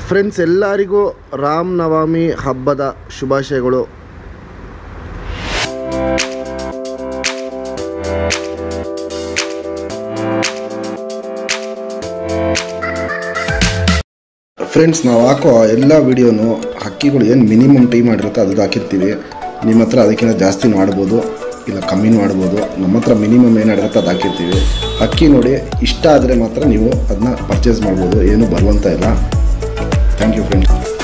Friends, ಎಲ್ಲರಿಗೂ ರಾಮನವಮಿ ಹಬ್ಬದ ಶುಭಾಶಯಗಳು. ಫ್ರೆಂಡ್ಸ್, ನಾವು ಹಾಕೋ ಎಲ್ಲ ವಿಡಿಯೋನು ಹಕ್ಕಿಗಳು ಏನು ಮಿನಿಮಮ್ ಟೈಮ್ ಮಾಡಿರುತ್ತೆ ಅದು ಹಾಕಿರ್ತೀವಿ. ನಿಮ್ಮ ಹತ್ರ ಅದಕ್ಕಿಂತ ಜಾಸ್ತಿ ಮಾಡ್ಬೋದು, ಇಲ್ಲ ಕಮ್ಮಿನೂ ಮಾಡ್ಬೋದು. ನಮ್ಮ ಹತ್ರ ಮಿನಿಮಮ್ ಏನಾಡಿರುತ್ತೆ ಅದು ಹಾಕಿರ್ತೀವಿ. ಹಕ್ಕಿ ನೋಡಿ ಇಷ್ಟ ಆದರೆ ಮಾತ್ರ ನೀವು ಅದನ್ನ ಪರ್ಚೇಸ್ ಮಾಡ್ಬೋದು, ಏನು ಬರುವಂತ ಇಲ್ಲ. Thank you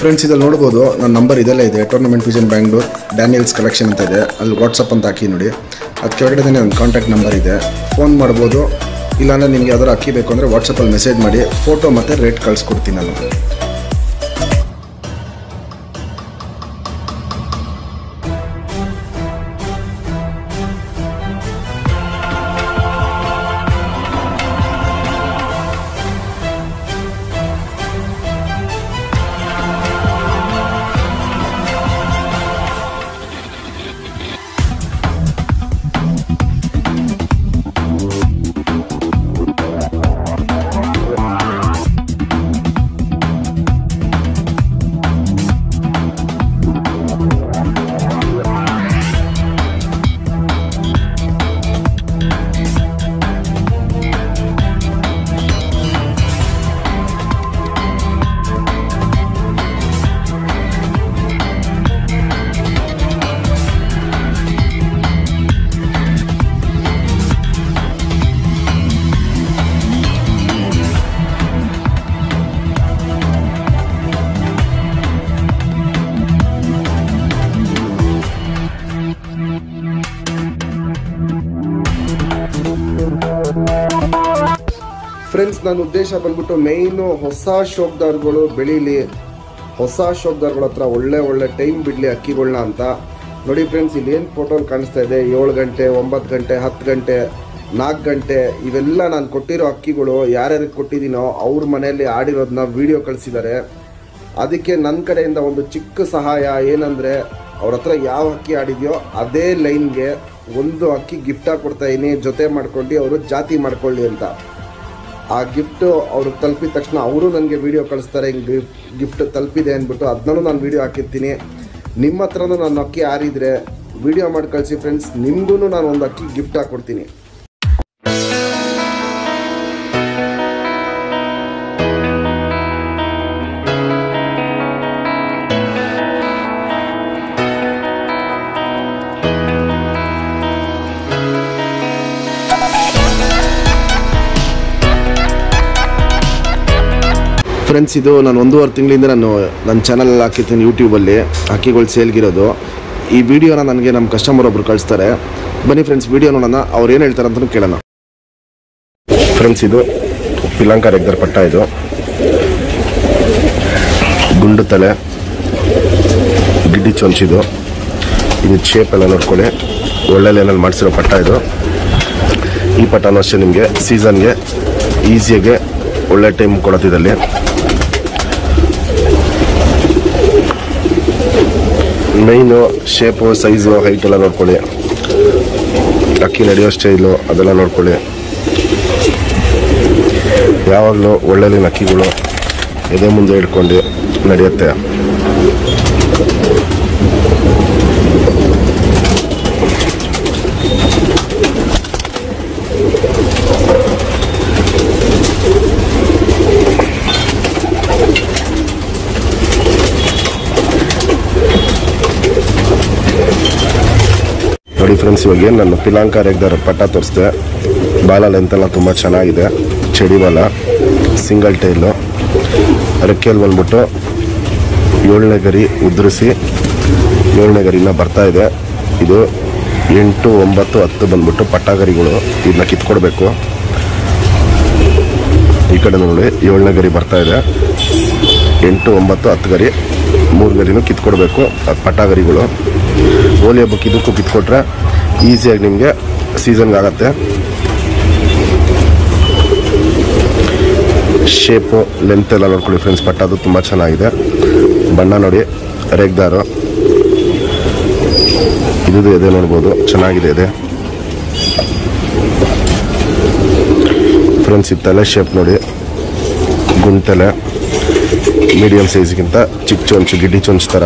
friends. ಇದಲ್ಲಿ ನೋಡ್ಬೋದು ನನ್ನ ನಂಬರ್ ಇದೆಲ್ಲ ಇದೆ. Tournament vision Bangalore Daniels collection ಅಂತ ಇದೆ. ಅಲ್ಲಿ ವಾಟ್ಸಪ್ ಅಂತ ಹಾಕಿ ನೋಡಿ. ಅದು ಕೆಳಗಡೆ ನನ್ನ ಕಾಂಟ್ಯಾಕ್ಟ್ ನಂಬರ್ ಇದೆ, ಫೋನ್ ಮಾಡ್ಬೋದು. ಇಲ್ಲಾಂದರೆ ನಿಮಗೆ ಯಾವ್ದಾದ್ರು ಅಕ್ಕಿ ಬೇಕು ಅಂದರೆ ವಾಟ್ಸಪ್ಪಲ್ಲಿ ಮೆಸೇಜ್ ಮಾಡಿ ಫೋಟೋ ಮತ್ತು ರೇಟ್ ಕಳಿಸ್ಕೊಡ್ತೀನಿ ನಾನು. ಫ್ರೆಂಡ್ಸ್, ನನ್ನ ಉದ್ದೇಶ ಬಂದ್ಬಿಟ್ಟು ಮೇಯ್ನು ಹೊಸ ಶೋಕ್ದಾರ್ಗಳು ಬೆಳೀಲಿ, ಹೊಸ ಶೋಕ್ದಾರ್ಗಳ ಹತ್ರ ಒಳ್ಳೆ ಟೈಮ್ ಬಿಡಲಿ ಅಕ್ಕಿಗಳನ್ನ ಅಂತ. ನೋಡಿ ಫ್ರೆಂಡ್ಸ್, ಇಲ್ಲಿ ಏನು ಫೋಟೋಲ್ಲಿ ಕಾಣಿಸ್ತಾ ಇದೆ, 7 ಗಂಟೆ 9 ಗಂಟೆ 10 ಗಂಟೆ 4 ಗಂಟೆ ಇವೆಲ್ಲ ನಾನು ಕೊಟ್ಟಿರೋ ಅಕ್ಕಿಗಳು. ಯಾರ್ಯಾರಿಗೆ ಕೊಟ್ಟಿದ್ದೀನೋ ಅವ್ರ ಮನೆಯಲ್ಲಿ ಆಡಿರೋದನ್ನ ವಿಡಿಯೋ ಕಳಿಸಿದ್ದಾರೆ. ಅದಕ್ಕೆ ನನ್ನ ಕಡೆಯಿಂದ ಒಂದು ಚಿಕ್ಕ ಸಹಾಯ ಏನಂದರೆ, ಅವ್ರ ಹತ್ರ ಯಾವ ಅಕ್ಕಿ ಆಡಿದೆಯೋ ಅದೇ ಲೈನ್ಗೆ ಒಂದು ಅಕ್ಕಿ ಗಿಫ್ಟಾಗಿ ಕೊಡ್ತಾಯಿದ್ದೀನಿ. ಜೊತೆ ಮಾಡ್ಕೊಂಡು ಅವರು ಜಾತಿ ಮಾಡ್ಕೊಳ್ಳಿ ಅಂತ. ಆ ಗಿಫ್ಟು ಅವ್ರಿಗೆ ತಲುಪಿದ ತಕ್ಷಣ ಅವರು ನನಗೆ ವಿಡಿಯೋ ಕಳಿಸ್ತಾರೆ, ಹಿಂಗೆ ಗಿಫ್ಟ್ ತಲುಪಿದೆ ಅಂದ್ಬಿಟ್ಟು. ಅದನ್ನೂ ನಾನು ವಿಡಿಯೋ ಹಾಕಿರ್ತೀನಿ. ನಿಮ್ಮ ಹತ್ರನೂ ನಾನು ಅಕ್ಕಿ ಆರಿದ್ರೆ ವಿಡಿಯೋ ಮಾಡಿ ಕಳಿಸಿ ಫ್ರೆಂಡ್ಸ್, ನಿಮಗೂ ನಾನು ಒಂದು ಅಕ್ಕಿ ಗಿಫ್ಟ್ ಹಾಕ್ಕೊಡ್ತೀನಿ. ಫ್ರೆಂಡ್ಸ್, ಇದು ನಾನು 1.5 ತಿಂಗಳಿಂದ ನನ್ನ ಚಾನಲಲ್ಲಿ ಹಾಕಿರ್ತೀನಿ ಯೂಟ್ಯೂಬಲ್ಲಿ ಅಕ್ಕಿಗಳು ಸೇಲ್ಗಿರೋದು. ಈ ವಿಡಿಯೋನ ನನಗೆ ನಮ್ಮ ಕಸ್ಟಮರ್ ಒಬ್ರು ಕಳಿಸ್ತಾರೆ. ಬನ್ನಿ ಫ್ರೆಂಡ್ಸ್, ವಿಡಿಯೋ ನೋಡೋಣ, ಅವ್ರು ಏನು ಹೇಳ್ತಾರೆ ಅಂತಲೂ ಕೇಳೋಣ. ಫ್ರೆಂಡ್ಸ್, ಇದು ಪಿಲಾಂಕ ರೆಗ್ದರ್ ಪಟ್ಟ. ಇದು ಗುಂಡು ತಲೆ, ಗಿಡ್ಡಿ ಚೊಂಚಿದು. ಇದು ಶೇಪ್ ಎಲ್ಲ ನೋಡ್ಕೊಳ್ಳಿ, ಒಳ್ಳೆ ಲೈನಲ್ಲಿ ಮಾಡಿಸಿರೋ ಪಟ್ಟ ಇದು. ಈ ಪಟ್ಟನೂ ಅಷ್ಟೇ ನಿಮಗೆ ಸೀಸನ್ಗೆ ಈಸಿಯಾಗೆ ಒಳ್ಳೆ ಟೈಮ್ ಕೊಡತ್ತಿದ್ದಲ್ಲಿ. ಮೈನು ಶೇಪು ಸೈಜು ಹೈಟ್ ಎಲ್ಲ ನೋಡ್ಕೊಳ್ಳಿ, ಅಕ್ಕಿ ನಡೆಯೋ ಸ್ಟೈಲು ಅದೆಲ್ಲ ನೋಡ್ಕೊಳ್ಳಿ. ಯಾವಾಗಲೂ ಒಳ್ಳೆ ಅಕ್ಕಿಗಳು ಎದೆ ಮುಂದೆ ಇಟ್ಕೊಂಡು ನಡೆಯುತ್ತೆ. ನೋಡಿ ಫ್ರೆಂಡ್ಸ್, ಇವಾಗ ಏನು ನಾನು ಪಿಲಾಂಕ ರೆಗ್ದರ್ ಪಟ್ಟ ತೋರಿಸ್ದೆ. ಬಾಲ ಲೆಂತೆಲ್ಲ ತುಂಬ ಚೆನ್ನಾಗಿದೆ, ಚಡಿ ಬಾಲ, ಸಿಂಗಲ್ ಟೈಲು. ರೆಕ್ಕೆಯಲ್ಲಿ ಬಂದ್ಬಿಟ್ಟು 7ನೇ ಗರಿ ಉದುರಿಸಿ 7ನೇ ಗರಿನ ಬರ್ತಾ ಇದೆ. ಇದು 8, 9, 10 ಬಂದ್ಬಿಟ್ಟು ಪಟ್ಟಗರಿಗಳು. ಇದನ್ನ ಕಿತ್ಕೊಡ್ಬೇಕು. ಈ ಕಡೆ ನೋಡಿ 7ನೇ ಗರಿ ಬರ್ತಾ ಇದೆ. 8, 9, 10 ಗರಿ 3 ಗರಿನೂ ಕಿತ್ಕೊಡ್ಬೇಕು. ಅದು ಪಟ್ಟಗರಿಗಳು. ಹೋಲಿ ಹಬ್ಬಕ್ಕೆ ಇದಕ್ಕೂ ಕಿತ್ಕೊಟ್ರೆ ಈಸಿಯಾಗಿ ನಿಮಗೆ ಸೀಸನ್ಗೆ ಆಗುತ್ತೆ. ಶೇಪು ಲೆಂತ್ ಎಲ್ಲ ನೋಡ್ಕೊಳ್ಳಿ ಫ್ರೆಂಡ್ಸ್. ಪಟ್ಟದು ತುಂಬ ಚೆನ್ನಾಗಿದೆ. ಬಣ್ಣ ನೋಡಿ, ರೆಗ್ದಾರು ಇದು ಇದೆ ನೋಡ್ಬೋದು, ಚೆನ್ನಾಗಿದೆ ಇದೆ ಫ್ರೆಂಡ್ಸ್. ಈ ತಲೆ ಶೇಪ್ ನೋಡಿ, ಗುಂಟೆಲೆ ಮೀಡಿಯಮ್ ಸೈಜ್ಗಿಂತ ಚಿಕ್ಕ ಚೊಂಚು ಗಿಡ್ಡಿ ಚೊಂಚು ಥರ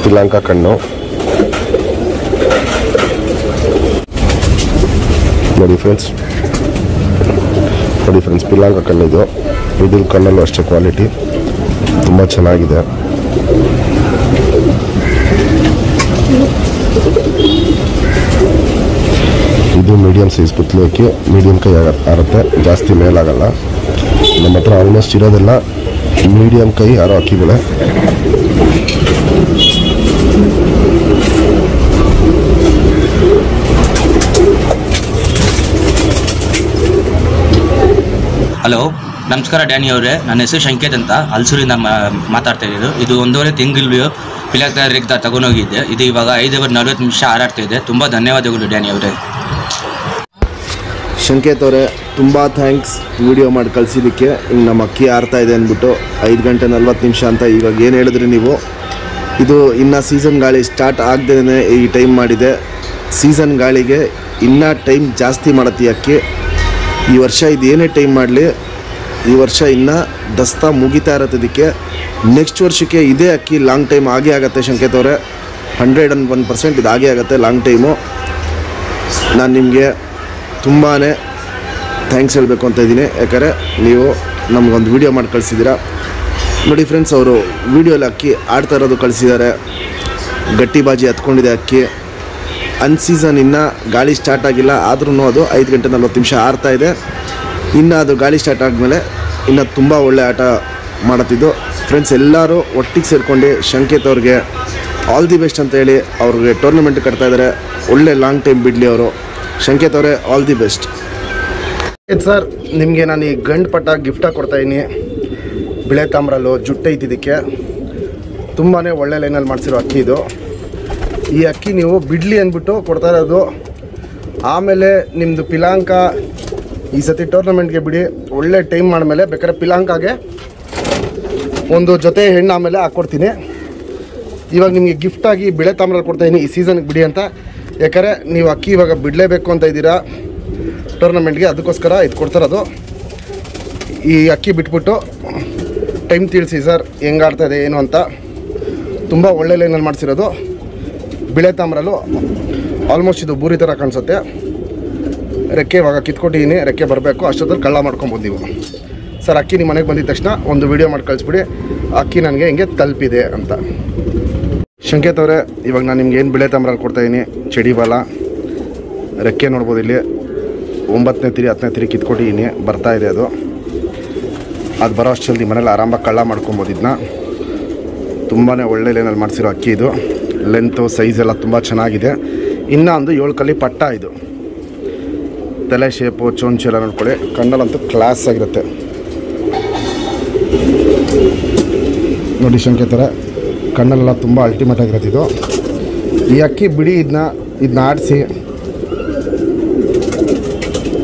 ಪಿಲಾಂಕ ಕಣ್ಣು ನೋಡಿ ಫ್ರೆಂಡ್ಸ್ ಪಿಲಾಂಕ ಕಣ್ಣಿದು. ಇದ್ರ ಕಣ್ಣಲ್ಲೂ ಅಷ್ಟೇ ಕ್ವಾಲಿಟಿ ತುಂಬ ಚೆನ್ನಾಗಿದೆ. ಇದು ಮೀಡಿಯಮ್ ಸೈಜ್ ಪುತ್ಲಿ ಅಕ್ಕಿ, ಮೀಡಿಯಮ್ ಕೈ ಆರುತ್ತೆ, ಜಾಸ್ತಿ ಮೇಲಾಗಲ್ಲ. ನಮ್ಮ ಹತ್ರ ಆಲ್ಮೋಸ್ಟ್ ಇರೋದೆಲ್ಲ ಮೀಡಿಯಮ್ ಕೈ ಆರೋ ಅಕ್ಕಿಗಳೇ. ಹಲೋ, ನಮಸ್ಕಾರ ಡ್ಯಾನಿ ಅವರೇ. ನನ್ನ ಹೆಸರು ಶಂಕೇತ್ ಅಂತ, ಹಲ್ಸೂರಿಂದ ಮಾತಾಡ್ತಾ ಇರೋದು. ಇದು 1.5 ತಿಂಗಳು ಪಿಲಾಂಕ ರೇಗ್ದ ತಗೊಂಡೋಗಿದ್ದೆ. ಇದು ಇವಾಗ 5:40 ನಿಮಿಷ ಹಾರಾಡ್ತಾ ಇದೆ. ತುಂಬ ಧನ್ಯವಾದಗಳು ಡ್ಯಾನಿ ಅವರೇ. ಶಂಕೇತ್ ಅವರೇ, ತುಂಬ ಥ್ಯಾಂಕ್ಸ್ ವಿಡಿಯೋ ಮಾಡಿ ಕಳಿಸಿದ್ದಕ್ಕೆ. ಹಿಂಗೆ ನಮ್ಮ ಅಕ್ಕಿ ಆರ್ತಾ ಇದೆ ಅಂದ್ಬಿಟ್ಟು 5:40 ಅಂತ ಇವಾಗ ಏನು ಹೇಳಿದ್ರಿ ನೀವು. ಇದು ಇನ್ನು ಸೀಸನ್ ಗಾಳಿ ಸ್ಟಾರ್ಟ್ ಆಗದೇ ಈ ಟೈಮ್ ಮಾಡಿದೆ. ಸೀಸನ್ ಗಾಳಿಗೆ ಇನ್ನೂ ಟೈಮ್ ಜಾಸ್ತಿ ಮಾಡತ್ತೆ ಈ ಅಕ್ಕಿ. ಈ ವರ್ಷ ಇದು ಏನೇ ಟೈಮ್ ಮಾಡಲಿ, ಈ ವರ್ಷ ಇನ್ನೂ ದಸ್ತಾ ಮುಗಿತಾ ಇರತ್ತೆ. ಇದಕ್ಕೆ ನೆಕ್ಸ್ಟ್ ವರ್ಷಕ್ಕೆ ಇದೇ ಅಕ್ಕಿ ಲಾಂಗ್ ಟೈಮ್ ಆಗೇ ಆಗುತ್ತೆ ಶಂಕೇತ್ ಅವರೇ. 101% ಇದು ಆಗೇ ಆಗುತ್ತೆ ಲಾಂಗ್ ಟೈಮು. ನಾನು ನಿಮಗೆ ತುಂಬಾ ಥ್ಯಾಂಕ್ಸ್ ಹೇಳಬೇಕು ಅಂತ ಇದ್ದೀನಿ. ಯಾಕಂದರೆ ನೀವು ನಮಗೊಂದು ವೀಡಿಯೋ ಮಾಡಿ ಕಳಿಸಿದ್ದೀರಾ. ನೋಡಿ ಫ್ರೆಂಡ್ಸ್, ಅವರು ವೀಡಿಯೋಲಿ ಅಕ್ಕಿ ಆಡ್ತಾ ಇರೋದು ಕಳಿಸಿದ್ದಾರೆ. ಗಟ್ಟಿ ಬಾಜಿ ಹತ್ಕೊಂಡಿದೆ ಅಕ್ಕಿ. ಅನ್ಸೀಸನ್ ಇನ್ನೂ ಗಾಳಿ ಸ್ಟಾರ್ಟ್ ಆಗಿಲ್ಲ, ಆದ್ರೂ ಅದು 5:40 ಆರ್ತಾ ಇದೆ. ಇನ್ನು ಅದು ಗಾಳಿ ಸ್ಟಾರ್ಟ್ ಆದಮೇಲೆ ಇನ್ನು ತುಂಬ ಒಳ್ಳೆ ಆಟ ಮಾಡುತ್ತಿದ್ದು. ಫ್ರೆಂಡ್ಸ್, ಎಲ್ಲರೂ ಒಟ್ಟಿಗೆ ಸೇರಿಕೊಂಡು ಶಂಕೇತ್ ಅವ್ರಿಗೆ ಆಲ್ ದಿ ಬೆಸ್ಟ್ ಅಂತ ಹೇಳಿ ಅವ್ರಿಗೆ ಟೂರ್ನಮೆಂಟ್ ಕಟ್ತಾ ಇದ್ದಾರೆ. ಒಳ್ಳೆ ಲಾಂಗ್ ಟೈಮ್ ಬಿಡಲಿ ಅವರು. ಶಂಕೇತ್ ಅವರೇ, ಆಲ್ ದಿ ಬೆಸ್ಟ್. ಸರ್, ನಿಮಗೆ ನಾನು ಈ ಗಂಡು ಪಟ್ಟ ಗಿಫ್ಟಾಗಿ ಕೊಡ್ತಾಯಿದ್ದೀನಿ. ಬಿಳೆ ತಾಮ್ರಲ್ಲು ಜುಟ್ಟು ಐತಿದ್ದಕ್ಕೆ ತುಂಬಾ ಒಳ್ಳೆ ಲೈನಲ್ಲಿ ಮಾಡಿಸಿರೋ ಅಕ್ಕಿ ಇದು. ಈ ಅಕ್ಕಿ ನೀವು ಬಿಡಲಿ ಅಂದ್ಬಿಟ್ಟು ಕೊಡ್ತಾ ಇರೋದು. ಆಮೇಲೆ ನಿಮ್ಮದು ಪಿಲಾಂಕ ಈ ಸತಿ ಟೂರ್ನಮೆಂಟ್ಗೆ ಬಿಡಿ, ಒಳ್ಳೆ ಟೈಮ್ ಮಾಡಿದ್ಮೇಲೆ ಬೇಕಾದ್ರೆ ಪಿಲಾಂಕಾಗೆ ಒಂದು ಜೊತೆ ಹೆಣ್ಣು ಆಮೇಲೆ ಹಾಕ್ಕೊಡ್ತೀನಿ. ಇವಾಗ ನಿಮಗೆ ಗಿಫ್ಟಾಗಿ ಬಿಳೆ ತಾಮ್ರಲ್ಲಿ ಕೊಡ್ತಾಯಿದ್ದೀನಿ ಈ ಸೀಸನ್ಗೆ ಬಿಡಿ ಅಂತ. ಯಾಕಂದರೆ ನೀವು ಅಕ್ಕಿ ಇವಾಗ ಬಿಡಲೇಬೇಕು ಅಂತ ಇದ್ದೀರಾ ಟೂರ್ನಮೆಂಟ್ಗೆ, ಅದಕ್ಕೋಸ್ಕರ ಇದು ಕೊಡ್ತಾರದು. ಈ ಅಕ್ಕಿ ಬಿಟ್ಬಿಟ್ಟು ಟೈಮ್ ತಿಳಿಸಿ ಸರ್ ಹೆಂಗೆ ಆಡ್ತಾಯಿದೆ ಏನು ಅಂತ. ತುಂಬ ಒಳ್ಳೆ ಲೈನಲ್ಲಿ ಮಾಡಿಸಿರೋದು. ಬಿಳೆ ತಾಮ್ರಲ್ಲೂ ಆಲ್ಮೋಸ್ಟ್ ಇದು ಬೂರಿ ಥರ ಕಾಣಿಸುತ್ತೆ. ರೆಕ್ಕೆ ಇವಾಗ ಕಿತ್ಕೊಟ್ಟಿದ್ದೀನಿ, ರೆಕ್ಕೆ ಬರಬೇಕು. ಅಷ್ಟೊತ್ತಲ್ಲಿ ಕಳ್ಳ ಮಾಡ್ಕೊಬೋದು ನೀವು. ಸರ್, ಅಕ್ಕಿ ನಿಮ್ಮ ಮನೆಗೆ ಬಂದಿದ್ದ ತಕ್ಷಣ ಒಂದು ವೀಡಿಯೋ ಮಾಡಿ ಕಳಿಸ್ಬಿಡಿ, ಅಕ್ಕಿ ನನಗೆ ಹಿಂಗೆ ತಲುಪಿದೆ ಅಂತ. ಶಂಕೇತ್ ಅವರೇ, ಇವಾಗ ನಾನು ನಿಮ್ಗೆ ಏನು ಬಿಳೆ ತಾಮ್ರಲ್ಲಿ ಕೊಡ್ತಾಯಿದ್ದೀನಿ, ಚಡಿ ಬಾಲ ರೆಕ್ಕೆ ನೋಡ್ಬೋದು. ಇಲ್ಲಿ 9ನೇ ತಿರಿ 10ನೇ ತಿರಿ ಕಿತ್ಕೊಟ್ಟಿದ್ದೀನಿ, ಬರ್ತಾಯಿದೆ ಅದು. ಅದು ಬರೋ ಅಷ್ಟಲ್ಲಿ ಮನೇಲಿ ಆರಾಮಾಗಿ ಕಳ್ಳ ಮಾಡ್ಕೊಬೋದು. ಇದನ್ನ ತುಂಬಾ ಒಳ್ಳೆ ಲೈನಲ್ಲಿ ಮಾಡಿಸಿರೋ ಅಕ್ಕಿ ಇದು. ಲೆಂತು ಸೈಜ್ ಎಲ್ಲ ತುಂಬ ಚೆನ್ನಾಗಿದೆ. ಇನ್ನೂ ಒಂದು 7 ಕಲ್ಲಿ ಪಟ್ಟ ಇದು. ತಲೆ ಶೇಪು ಚೊಂಚು ಎಲ್ಲ ನೋಡ್ಕೊಳ್ಳಿ. ಕಣ್ಣಲ್ಲಂತೂ ಕ್ಲಾಸ್ ಆಗಿರುತ್ತೆ ನೋಡಿ ಶಂಕೇತ್ ಅವರೇ, ಕಣ್ಣಲ್ಲೆಲ್ಲ ತುಂಬ ಅಲ್ಟಿಮೇಟ್ ಆಗಿರುತ್ತೆ ಇದು. ಈ ಅಕ್ಕಿ ಬಿಡಿ, ಇದನ್ನ ಆಡಿಸಿ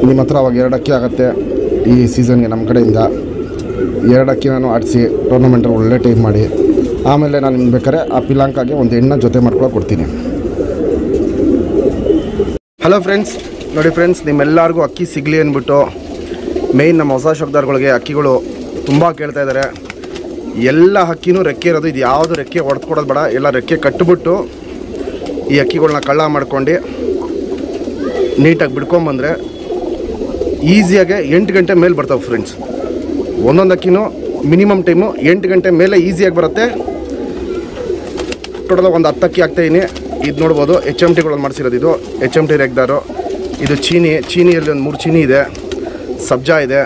ನಿಮ್ಮ ಹತ್ರ ಅವಾಗ 2 ಅಕ್ಕಿ ಆಗುತ್ತೆ ಈ ಸೀಸನ್ಗೆ. ನಮ್ಮ ಕಡೆಯಿಂದ 2 ಅಕ್ಕಿ ನಾನು ಆಡಿಸಿ ಟೂರ್ನಮೆಂಟಲ್ಲಿ ಒಳ್ಳೆ ಟೈಮ್ ಮಾಡಿ ಆಮೇಲೆ ನಾನು ನಿಮ್ಗೆ ಬೇಕಾದ್ರೆ ಆ ಪಿಲಾಂಕಾಗೆ ಒಂದು ಹೆಣ್ಣು ಜೊತೆ ಮಾಡ್ಕೊಳ್ಳೋಕೆ ಕೊಡ್ತೀನಿ. ಹಲೋ ಫ್ರೆಂಡ್ಸ್, ನೋಡಿ ಫ್ರೆಂಡ್ಸ್, ನಿಮ್ಮೆಲ್ಲರಿಗೂ ಅಕ್ಕಿ ಸಿಗಲಿ ಅಂದ್ಬಿಟ್ಟು ಮೇಯ್ನ್ ನಮ್ಮ ಹೊಸ ಶೋಕ್ದಾರ್ಗಳಿಗೆ ಅಕ್ಕಿಗಳು ತುಂಬ ಕೇಳ್ತಾ ಇದ್ದಾರೆ. ಎಲ್ಲ ಅಕ್ಕಿನೂ ರೆಕ್ಕೆ ಇರೋದು. ಇದು ಯಾವುದು ರೆಕ್ಕೆ ಹೊಡೆದು ಕೊಡೋದು ಬೇಡ, ಎಲ್ಲ ರೆಕ್ಕೆ ಕಟ್ಟಿಬಿಟ್ಟು ಈ ಅಕ್ಕಿಗಳನ್ನ ಕಳ್ಳ ಮಾಡ್ಕೊಂಡು ನೀಟಾಗಿ ಬಿಡ್ಕೊಂಬಂದರೆ ಈಸಿಯಾಗೆ 8 ಗಂಟೆ ಮೇಲೆ ಬರ್ತಾವೆ ಫ್ರೆಂಡ್ಸ್. ಒಂದೊಂದು ಅಕ್ಕಿನೂ ಮಿನಿಮಮ್ ಟೈಮು 8 ಗಂಟೆ ಮೇಲೆ ಈಸಿಯಾಗಿ ಬರುತ್ತೆ. ಟೋಟಲ್ ಒಂದು 10 ಅಕ್ಕಿ ಹಾಕ್ತಾಯಿದ್ದೀನಿ. ಇದು ನೋಡ್ಬೋದು, HMTಗಳಲ್ಲಿ ಮಾಡಿಸಿರೋದು. ಇದು HMT ರೇಗ್ದಾರು. ಇದು ಚೀನಿಯಲ್ಲಿ ಒಂದು 3 ಚೀನಿ ಇದೆ, ಸಬ್ಜಾ ಇದೆ,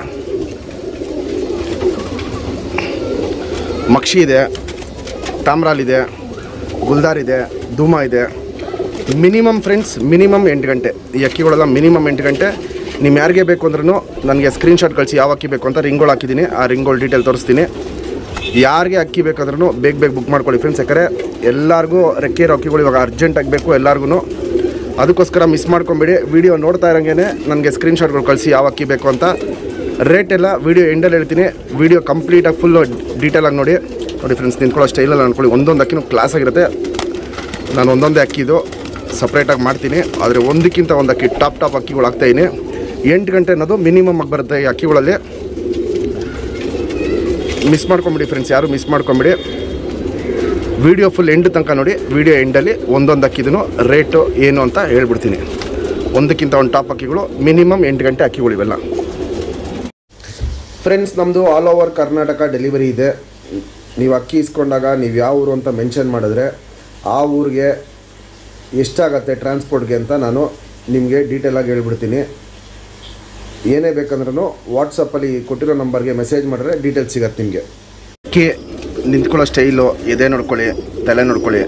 ಮಕ್ಷಿ ಇದೆ, ತಾಮ್ರಾಲ್ ಇದೆ, ಗುಲ್ದಾರ್ ಇದೆ, ಧೂಮ ಇದೆ. ಮಿನಿಮಮ್ ಫ್ರೆಂಡ್ಸ್, ಮಿನಿಮಮ್ 8 ಗಂಟೆ ಈ ಅಕ್ಕಿಗಳೆಲ್ಲ ಮಿನಿಮಮ್ 8 ಗಂಟೆ. ನಿಮ್ಮ ಯಾರಿಗೆ ಬೇಕು ಅಂದ್ರೂ ನನಗೆ ಸ್ಕ್ರೀನ್ಶಾಟ್ ಕಳಿಸಿ ಯಾವ ಅಕ್ಕಿ ಬೇಕು ಅಂತ. ರಿಂಗೋಳು ಹಾಕಿದ್ದೀನಿ, ಆ ರಿಂಗೋಳು ಡೀಟೇಲ್ ತೋರಿಸ್ತೀನಿ. ಯಾರಿಗೆ ಅಕ್ಕಿ ಬೇಕಾದ್ರೂ ಬೇಗ ಬುಕ್ ಮಾಡ್ಕೊಳ್ಳಿ ಫ್ರೆಂಡ್ಸ್. ಯಾಕಂದರೆ ಎಲ್ಲರಿಗೂ ರೆಕ್ಕೆ ಇರೋ ಅಕ್ಕಿಗಳು ಇವಾಗ ಅರ್ಜೆಂಟಾಗಿ ಬೇಕು ಎಲ್ಲರಿಗೂ. ಅದಕ್ಕೋಸ್ಕರ ಮಿಸ್ ಮಾಡ್ಕೊಂಬೇಡಿ. ವೀಡಿಯೋ ನೋಡ್ತಾ ಇರೋಂಗೆ ನನಗೆ ಸ್ಕ್ರೀನ್ಶಾಟ್ಗಳು ಕಳಿಸಿ ಯಾವ ಅಕ್ಕಿ ಬೇಕು ಅಂತ. ರೇಟ್ ಎಲ್ಲ ವೀಡಿಯೋ ಎಂಡಲ್ಲಿ ಹೇಳ್ತೀನಿ. ವೀಡಿಯೋ ಕಂಪ್ಲೀಟಾಗಿ ಫುಲ್ಲು ಡೀಟೇಲಾಗಿ ನೋಡಿ ಫ್ರೆಂಡ್ಸ್. ನಿಂತ್ಕೊಳ್ಳೋ ಸ್ಟೈಲಲ್ಲಿ ಅಂದ್ಕೊಳ್ಳಿ. ಒಂದೊಂದು ಅಕ್ಕಿನೂ ಕ್ಲಾಸಾಗಿರುತ್ತೆ. ನಾನು ಒಂದೊಂದೇ ಅಕ್ಕಿದು ಸಪ್ರೇಟಾಗಿ ಮಾಡ್ತೀನಿ. ಆದರೆ ಒಂದಕ್ಕಿಂತ ಒಂದು ಅಕ್ಕಿ ಟಾಪ್ ಅಕ್ಕಿಗಳು ಹಾಕ್ತಾಯಿದ್ದೀನಿ. 8 ಗಂಟೆ ಅನ್ನೋದು ಮಿನಿಮಮ್ ಆಗಿ ಬರುತ್ತೆ ಈ ಅಕ್ಕಿಗಳಲ್ಲಿ. ಮಿಸ್ ಮಾಡ್ಕೊಂಬಿಡಿ ಫ್ರೆಂಡ್ಸ್, ಯಾರು ಮಿಸ್ ಮಾಡ್ಕೊಂಬಿಡಿ. ವಿಡಿಯೋ ಫುಲ್ ಎಂಡ್ ತನಕ ನೋಡಿ. ವಿಡಿಯೋ ಎಂಡಲ್ಲಿ ಒಂದೊಂದು ಅಕ್ಕಿದೂ ರೇಟು ಏನು ಅಂತ ಹೇಳ್ಬಿಡ್ತೀನಿ. ಒಂದಕ್ಕಿಂತ ಒಂದು ಟಾಪ್ ಅಕ್ಕಿಗಳು, ಮಿನಿಮಮ್ 8 ಗಂಟೆ ಅಕ್ಕಿಗಳು ಇವೆಲ್ಲ. ಫ್ರೆಂಡ್ಸ್, ನಮ್ಮದು ಆಲ್ ಓವರ್ ಕರ್ನಾಟಕ ಡೆಲಿವರಿ ಇದೆ. ನೀವು ಅಕ್ಕಿ ಇಸ್ಕೊಂಡಾಗ ನೀವು ಯಾವ ಊರು ಅಂತ ಮೆನ್ಷನ್ ಮಾಡಿದ್ರೆ ಆ ಊರಿಗೆ ಎಷ್ಟಾಗತ್ತೆ ಟ್ರಾನ್ಸ್ಪೋರ್ಟ್ಗೆ ಅಂತ ನಾನು ನಿಮಗೆ ಡೀಟೇಲಾಗಿ ಹೇಳ್ಬಿಡ್ತೀನಿ. ಏನೇ ಬೇಕಂದ್ರೂ ವಾಟ್ಸಪ್ಪಲ್ಲಿ ಕೊಟ್ಟಿರೋ ನಂಬರ್ಗೆ ಮೆಸೇಜ್ ಮಾಡಿದ್ರೆ ಡೀಟೇಲ್ಸ್ ಸಿಗತ್ತೆ ನಿಮಗೆ. ಅಕ್ಕಿ ನಿಂತ್ಕೊಳ್ಳೋ ಸ್ಟೈಲು, ಎದೆ ನೋಡ್ಕೊಳ್ಳಿ, ತಲೆ ನೋಡ್ಕೊಳ್ಳಿ,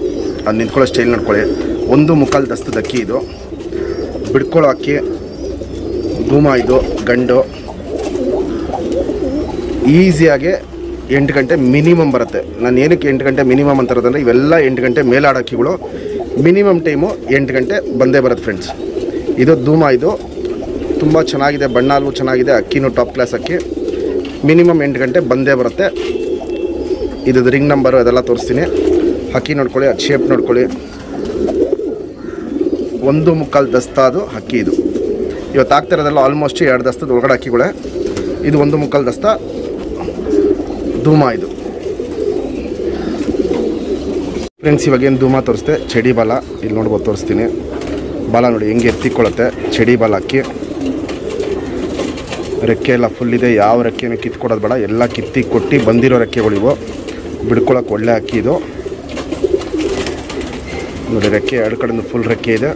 ಅದು ನಿಂತ್ಕೊಳ್ಳೋ ಸ್ಟೈಲ್ ನೋಡ್ಕೊಳ್ಳಿ. 1 ಮುಕ್ಕಾಲು ದಸ್ತದ ಅಕ್ಕಿ ಇದು. ಬಿಡ್ಕೊಳ್ಳೋ ಅಕ್ಕಿ, ಧೂಮ ಇದು ಗಂಡು. ಈಸಿಯಾಗಿ 8 ಗಂಟೆ ಮಿನಿಮಮ್ ಬರುತ್ತೆ. ನಾನು ಏನಕ್ಕೆ 8 ಗಂಟೆ ಮಿನಿಮಮ್ ಅಂತ ಇರೋದಂದರೆ ಇವೆಲ್ಲ 8 ಗಂಟೆ ಮೇಲಾಡೋ ಅಕ್ಕಿಗಳು. ಮಿನಿಮಮ್ ಟೈಮು 8 ಗಂಟೆ ಬಂದೇ ಬರುತ್ತೆ ಫ್ರೆಂಡ್ಸ್. ಇದು ಧೂಮ, ಇದು ತುಂಬ ಚೆನ್ನಾಗಿದೆ, ಬಣ್ಣಾಲು ಚೆನ್ನಾಗಿದೆ, ಅಕ್ಕಿನೂ ಟಾಪ್ ಕ್ಲಾಸ್ ಅಕ್ಕಿ. ಮಿನಿಮಮ್ 8 ಗಂಟೆ ಬಂದೇ ಬರುತ್ತೆ. ಇದು ರಿಂಗ್ ನಂಬರು ಅದೆಲ್ಲ ತೋರಿಸ್ತೀನಿ. ಅಕ್ಕಿ ನೋಡ್ಕೊಳ್ಳಿ, ಅದು ಶೇಪ್ ನೋಡ್ಕೊಳ್ಳಿ. 1 ಮುಕ್ಕಾಲು ದಸ್ತಾದು ಅಕ್ಕಿ ಇದು. ಇವತ್ತು ಆಗ್ತಿರೋದೆಲ್ಲ ಆಲ್ಮೋಸ್ಟ್ 2 ದಸ್ತದ ಒಳಗಡೆ ಅಕ್ಕಿಗಳೇ. ಇದು 1 ಮುಕ್ಕಾಲು ದಸ್ತ ಧೂಮ ಇದು. ಫ್ರೆಂಡ್ಸ್, ಇವಾಗೇನು ಧೂಮ ತೋರಿಸ್ತೆ, ಚಡಿ ಬಾಲ ಇಲ್ಲಿ ನೋಡ್ಬೋದು, ತೋರಿಸ್ತೀನಿ. ಬಾಲ ನೋಡಿ ಹೆಂಗೆ ಎತ್ತಿಕೊಳ್ಳುತ್ತೆ. ಚಡಿ ಬಾಲ ಅಕ್ಕಿ. ರೆಕ್ಕೆ ಎಲ್ಲ ಫುಲ್ ಇದೆ, ಯಾವ ರೆಕ್ಕೆನೂ ಕಿತ್ಕೊಡೋದು ಬೇಡ, ಎಲ್ಲ ಕಿತ್ತಿ ಕೊಟ್ಟು ಬಂದಿರೋ ರೆಕ್ಕೆಗಳಿವು. ಬಿಡ್ಕೊಳ್ಳೋಕೆ ಒಳ್ಳೆ ಅಕ್ಕಿ ಇದು ನೋಡಿ. ರೆಕ್ಕೆ 2 ಕಡೆಯಿಂದ ಫುಲ್ ರೆಕ್ಕೆ ಇದೆ.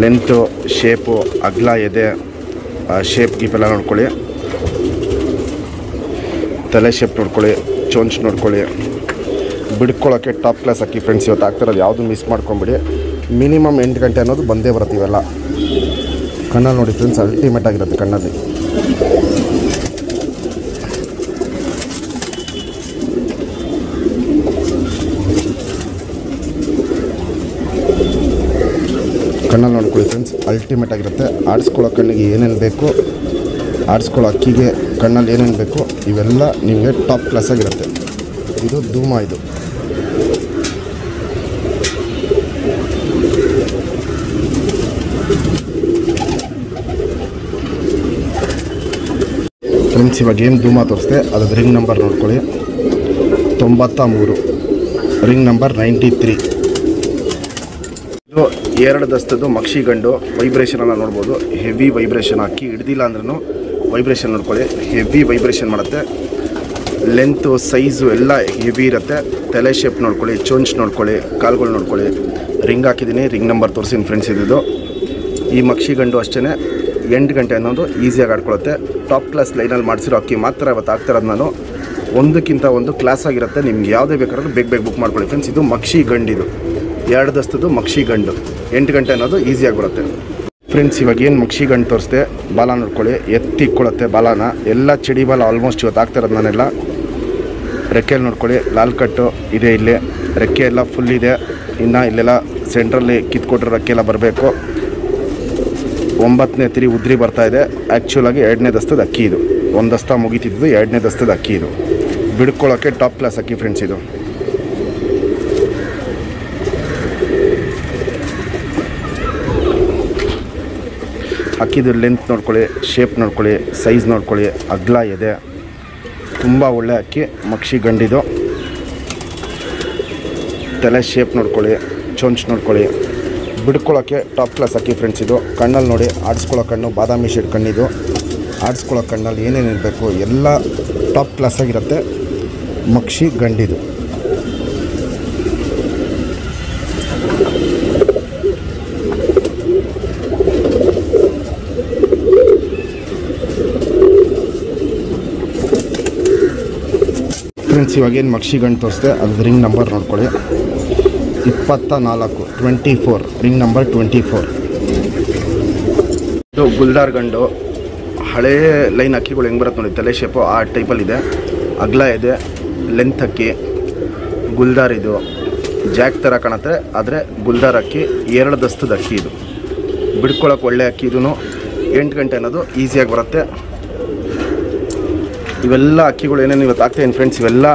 ಲೆಂತು, ಶೇಪು, ಅಗಲ ಎದೆ, ಶೇಪ್ ಗೀಪೆಲ್ಲ ನೋಡ್ಕೊಳ್ಳಿ. ತಲೆ ಶೇಪ್ ನೋಡ್ಕೊಳ್ಳಿ, ಚೋಂಚ್ ನೋಡ್ಕೊಳ್ಳಿ. ಬಿಡ್ಕೊಳ್ಳೋಕ್ಕೆ ಟಾಪ್ ಕ್ಲಾಸ್ ಅಕ್ಕಿ ಫ್ರೆಂಡ್ಸ್. ಇವತ್ತು ಆಗ್ತಿರೋದು ಯಾವುದು ಮಿಸ್ ಮಾಡ್ಕೊಂಬಿಡಿ. ಮಿನಿಮಮ್ 8 ಗಂಟೆ ಅನ್ನೋದು ಬಂದೇ ಬರುತ್ತೆ ಇವೆಲ್ಲ. ಕಣ್ಣಲ್ಲಿ ನೋಡಿ ಫ್ರೆಂಡ್ಸ್, ಅಲ್ಟಿಮೇಟ್ ಆಗಿರುತ್ತೆ ಕಣ್ಣಲ್ಲಿ. ಕಣ್ಣಲ್ಲಿ ನೋಡ್ಕೊಳ್ಳಿ ಫ್ರೆಂಡ್ಸ್, ಅಲ್ಟಿಮೇಟ್ ಆಗಿರುತ್ತೆ. ಆಡಿಸ್ಕೊಳ್ಳೋ ಕಣ್ಣಿಗೆ ಏನೇನು ಬೇಕು, ಆಡಿಸ್ಕೊಳ್ಳೋ ಅಕ್ಕಿಗೆ ಕಣ್ಣಲ್ಲಿ ಏನೇನು ಬೇಕು ಇವೆಲ್ಲ ನಿಮಗೆ ಟಾಪ್ ಕ್ಲಾಸ್ ಆಗಿರುತ್ತೆ. ಇದು ಧೂಮ ಇದು. ಫ್ರೆಂಡ್ಸ್, ಇವಾಗ ಏನು ಧೂಮ ತೋರಿಸ್ತೆ ಅದ್ರದ್ದು ರಿಂಗ್ ನಂಬರ್ ನೋಡ್ಕೊಳ್ಳಿ. 93, ರಿಂಗ್ ನಂಬರ್ 93. ಇದು 2 ದಸ್ತದ್ದು ಮಕ್ಷಿ ಗಂಡು. ವೈಬ್ರೇಷನೆಲ್ಲ ನೋಡ್ಬೋದು, ಹೆವಿ ವೈಬ್ರೇಷನ್. ಅಕ್ಕಿ ಹಿಡ್ದಿಲ್ಲ ಅಂದ್ರೂ ವೈಬ್ರೇಷನ್ ನೋಡ್ಕೊಳ್ಳಿ, ಹೆವಿ ವೈಬ್ರೇಷನ್ ಮಾಡುತ್ತೆ. ಲೆಂತು, ಸೈಜು ಎಲ್ಲ ಹೆವಿ ಇರುತ್ತೆ. ತಲೆ ಶೇಪ್ ನೋಡ್ಕೊಳ್ಳಿ, ಚೋಂಚ್ ನೋಡ್ಕೊಳ್ಳಿ, ಕಾಲುಗಳು ನೋಡ್ಕೊಳ್ಳಿ. ರಿಂಗ್ ಹಾಕಿದ್ದೀನಿ, ರಿಂಗ್ ನಂಬರ್ ತೋರಿಸಿದ್ದೀನಿ ಫ್ರೆಂಡ್ಸ್. ಇದು ಈ ಮಕ್ಷಿ ಗಂಡು ಅಷ್ಟೇ 8 ಗಂಟೆ ಅನ್ನೋದು ಈಸಿಯಾಗಿ ಆಡ್ಕೊಳ್ಳುತ್ತೆ. ಟಾಪ್ ಕ್ಲಾಸ್ ಲೈನಲ್ಲಿ ಮಾಡಿಸಿರೋ ಅಕ್ಕಿ ಮಾತ್ರ ಇವತ್ತು ಆಗ್ತಿರೋದು ನಾನು. ಒಂದಕ್ಕಿಂತ ಒಂದು ಕ್ಲಾಸ್ ಆಗಿರುತ್ತೆ. ನಿಮ್ಗೆ ಯಾವುದೇ ಬೇಕಾದ್ರೂ ಬೇಗ ಬುಕ್ ಮಾಡ್ಕೊಳ್ಳಿ ಫ್ರೆಂಡ್ಸ್. ಇದು ಮಕ್ಷಿ ಗಂಡು, ಇದು 2 ದಸ್ತದ್ದು ಮಕ್ಷಿ ಗಂಡು. 8 ಗಂಟೆ ಅನ್ನೋದು ಈಸಿಯಾಗಿ ಬರುತ್ತೆ ಫ್ರೆಂಡ್ಸ್. ಇವಾಗ ಏನು ಮಕ್ಷಿ ಗಂಡು ತೋರಿಸ್ದೆ, ಬಾಲ ನೋಡ್ಕೊಳ್ಳಿ, ಎತ್ತಿಕ್ಕೊಳ್ಳುತ್ತೆ ಬಾಲನ. ಎಲ್ಲ ಚಡಿ ಬಾಲ ಆಲ್ಮೋಸ್ಟ್ ಇವತ್ತು ಆಗ್ತಿರೋದು ನಾನೆಲ್ಲ. ರೆಕ್ಕೆಯಲ್ಲಿ ನೋಡ್ಕೊಳ್ಳಿ, ಲಾಲ್ ಕಟ್ಟು ಇದೆ ಇಲ್ಲಿ. ರೆಕ್ಕೆ ಎಲ್ಲ ಫುಲ್ ಇದೆ. ಇನ್ನು ಇಲ್ಲೆಲ್ಲ ಸೆಂಟ್ರಲ್ಲಿ ಕಿತ್ಕೊಟ್ರೆ ರೆಕ್ಕೆ ಎಲ್ಲ ಬರಬೇಕು. 9ನೇ ತಿರಿ ಉದ್ರಿ ಬರ್ತಾಯಿದೆ. ಆ್ಯಕ್ಚುಲಾಗಿ 2ನೇ ದಸ್ತದ ಅಕ್ಕಿ ಇದು. 1 ದಸ್ತ ಮುಗಿತಿದ್ದು, 2ನೇ ದಸ್ತದ ಅಕ್ಕಿ ಇದು. ಬಿಡ್ಕೊಳ್ಳೋಕ್ಕೆ ಟಾಪ್ ಕ್ಲಾಸ್ ಅಕ್ಕಿ ಫ್ರೆಂಡ್ಸ್ ಇದು. ಅಕ್ಕಿದು ಲೆಂತ್ ನೋಡ್ಕೊಳ್ಳಿ, ಶೇಪ್ ನೋಡ್ಕೊಳ್ಳಿ, ಸೈಜ್ ನೋಡ್ಕೊಳ್ಳಿ, ಅಗಲ ಇದೆ. ತುಂಬ ಒಳ್ಳೆ ಅಕ್ಕಿ ಮಕ್ಷಿ ಗಂಡಿದು. ತಲೆ ಶೇಪ್ ನೋಡ್ಕೊಳ್ಳಿ, ಚೊಂಚ್ ನೋಡ್ಕೊಳ್ಳಿ. ಬಿಡ್ಕೊಳ್ಳೋಕ್ಕೆ ಟಾಪ್ ಕ್ಲಾಸ್ ಅಕ್ಕಿ ಫ್ರೆಂಡ್ಸ್ ಇದು. ಕಣ್ಣಲ್ಲಿ ನೋಡಿ, ಆಡಿಸ್ಕೊಳ್ಳೋ ಕಣ್ಣು ಬಾದಾಮಿ ಶೇಡ್ ಕಣ್ಣಿದು. ಆಡಿಸ್ಕೊಳ್ಳೋ ಕಣ್ಣಲ್ಲಿ ಏನೇನು ಇರಬೇಕು ಎಲ್ಲ ಟಾಪ್ ಕ್ಲಾಸ್ ಆಗಿರುತ್ತೆ ಮಕ್ಷಿ ಗಂಡಿದು. ಫ್ರೆಂಡ್ಸ್, ಇವಾಗೇನು ಮಕ್ಷಿ ಗಂಡು ತೋರಿಸ್ದೆ ಅದು ರಿಂಗ್ ನಂಬರ್ ನೋಡ್ಕೊಳ್ಳಿ. 24, 24, ರಿಂಗ್ ನಂಬರ್ 24. ಇದು ಗುಲ್ದಾರ್ ಗಂಡು. ಹಳೇ ಲೈನ್ ಅಕ್ಕಿಗಳು ಹೆಂಗೆ ಬರುತ್ತೆ ನೋಡಿ, ತಲೆ ಶೇಪು ಆ ಟೈಪಲ್ಲಿದೆ. ಅಗಲ ಇದೆ, ಲೆಂತ್ ಅಕ್ಕಿ. ಗುಲ್ದಾರ್ ಇದು ಜಾಕ್ ಥರ ಕಾಣುತ್ತೆ, ಆದರೆ ಗುಲ್ದಾರ್ ಅಕ್ಕಿ 2 ದಸ್ತದ ಅಕ್ಕಿ ಇದು. ಬಿಡ್ಕೊಳ್ಳೋಕೆ ಒಳ್ಳೆ ಅಕ್ಕಿ. ಇದೂ 8 ಗಂಟೆ ಅನ್ನೋದು ಈಸಿಯಾಗಿ ಬರುತ್ತೆ. ಇವೆಲ್ಲ ಅಕ್ಕಿಗಳು ಏನೇನು ಇವತ್ತು ಆಗ್ತಾಯಿದ್ದೀನಿ ಫ್ರೆಂಡ್ಸ್, ಇವೆಲ್ಲ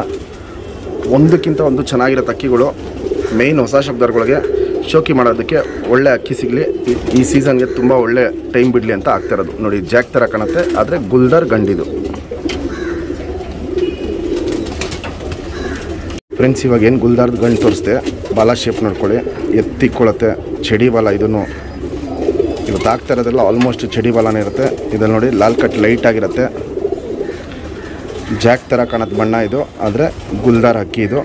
ಒಂದಕ್ಕಿಂತ ಒಂದು ಚೆನ್ನಾಗಿರೋ ಅಕ್ಕಿಗಳು. ಮೇಯ್ನ್ ಹೊಸ ಶಬ್ದಗಳಿಗೆ ಶೋಕಿ ಮಾಡೋದಕ್ಕೆ ಒಳ್ಳೆ ಅಕ್ಕಿ ಸಿಗಲಿ, ಈ ಸೀಸನ್ಗೆ ತುಂಬ ಒಳ್ಳೆ ಟೈಮ್ ಬಿಡಲಿ ಅಂತ ಆಗ್ತಿರೋದು. ನೋಡಿ ಜಾಕ್ ಥರ ಕಾಣುತ್ತೆ, ಆದರೆ ಗುಲ್ದಾರ್ ಗಂಡಿದು. ಫ್ರೆಂಡ್ಸ್ ಇವಾಗ ಏನು ಗುಲ್ದಾರ್ದು ಗಂಡು ತೋರಿಸ್ದೆ, ಬಾಲ ಶೇಪ್ ನೋಡ್ಕೊಳ್ಳಿ, ಎತ್ತಿಕ್ಕೊಳ್ಳುತ್ತೆ. ಚಡಿ ಬಾಲ ಇದನ್ನು ಇವತ್ತು ಆಗ್ತಾ ಇರೋದೆಲ್ಲ ಆಲ್ಮೋಸ್ಟ್ ಚಡಿ ಬಾಲನೇ ಇರುತ್ತೆ. ಇದಲ್ಲಿ ನೋಡಿ ಲಾಲ್ ಕಟ್ ಲೈಟ್ ಆಗಿರುತ್ತೆ, ಜಾಕ್ ಥರ ಕಾಣುತ್ತೆ ಬಣ್ಣ ಇದು, ಆದರೆ ಗುಲ್ದಾರ್ ಅಕ್ಕಿ ಇದು.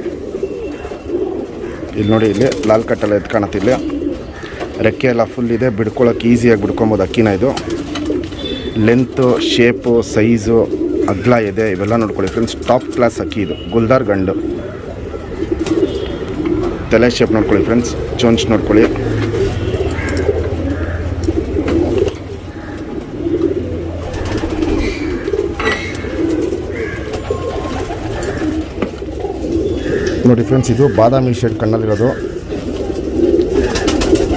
ಇಲ್ಲಿ ನೋಡಿ, ಇಲ್ಲಿ ಲಾಲ್ ಕಟ್ಟೆಲ್ಲ ಎದ್ದು ಕಾಣುತ್ತೆ. ಇಲ್ಲಿ ರೆಕ್ಕೆ ಎಲ್ಲ ಫುಲ್ ಇದೆ, ಬಿಡ್ಕೊಳ್ಳೋಕೆ ಈಸಿಯಾಗಿ ಬಿಡ್ಕೊಬೋದು ಅಕ್ಕಿನ ಇದು. ಲೆಂತು, ಶೇಪು, ಸೈಜು, ಅಗ್ಲ ಇದೆ, ಇವೆಲ್ಲ ನೋಡ್ಕೊಳ್ಳಿ ಫ್ರೆಂಡ್ಸ್. ಟಾಪ್ ಕ್ಲಾಸ್ ಅಕ್ಕಿ ಇದು, ಗುಲ್ದಾರ್ ಗಂಡು. ತಲೆ ಶೇಪ್ ನೋಡ್ಕೊಳ್ಳಿ ಫ್ರೆಂಡ್ಸ್, ಚೊಂಚ್ ನೋಡ್ಕೊಳ್ಳಿ. ನೋಡಿ ಫ್ರೆಂಡ್ಸ್, ಇದು ಬಾದಾಮಿ ಶೇಡ್ ಕಣ್ಣಲ್ಲಿರೋದು.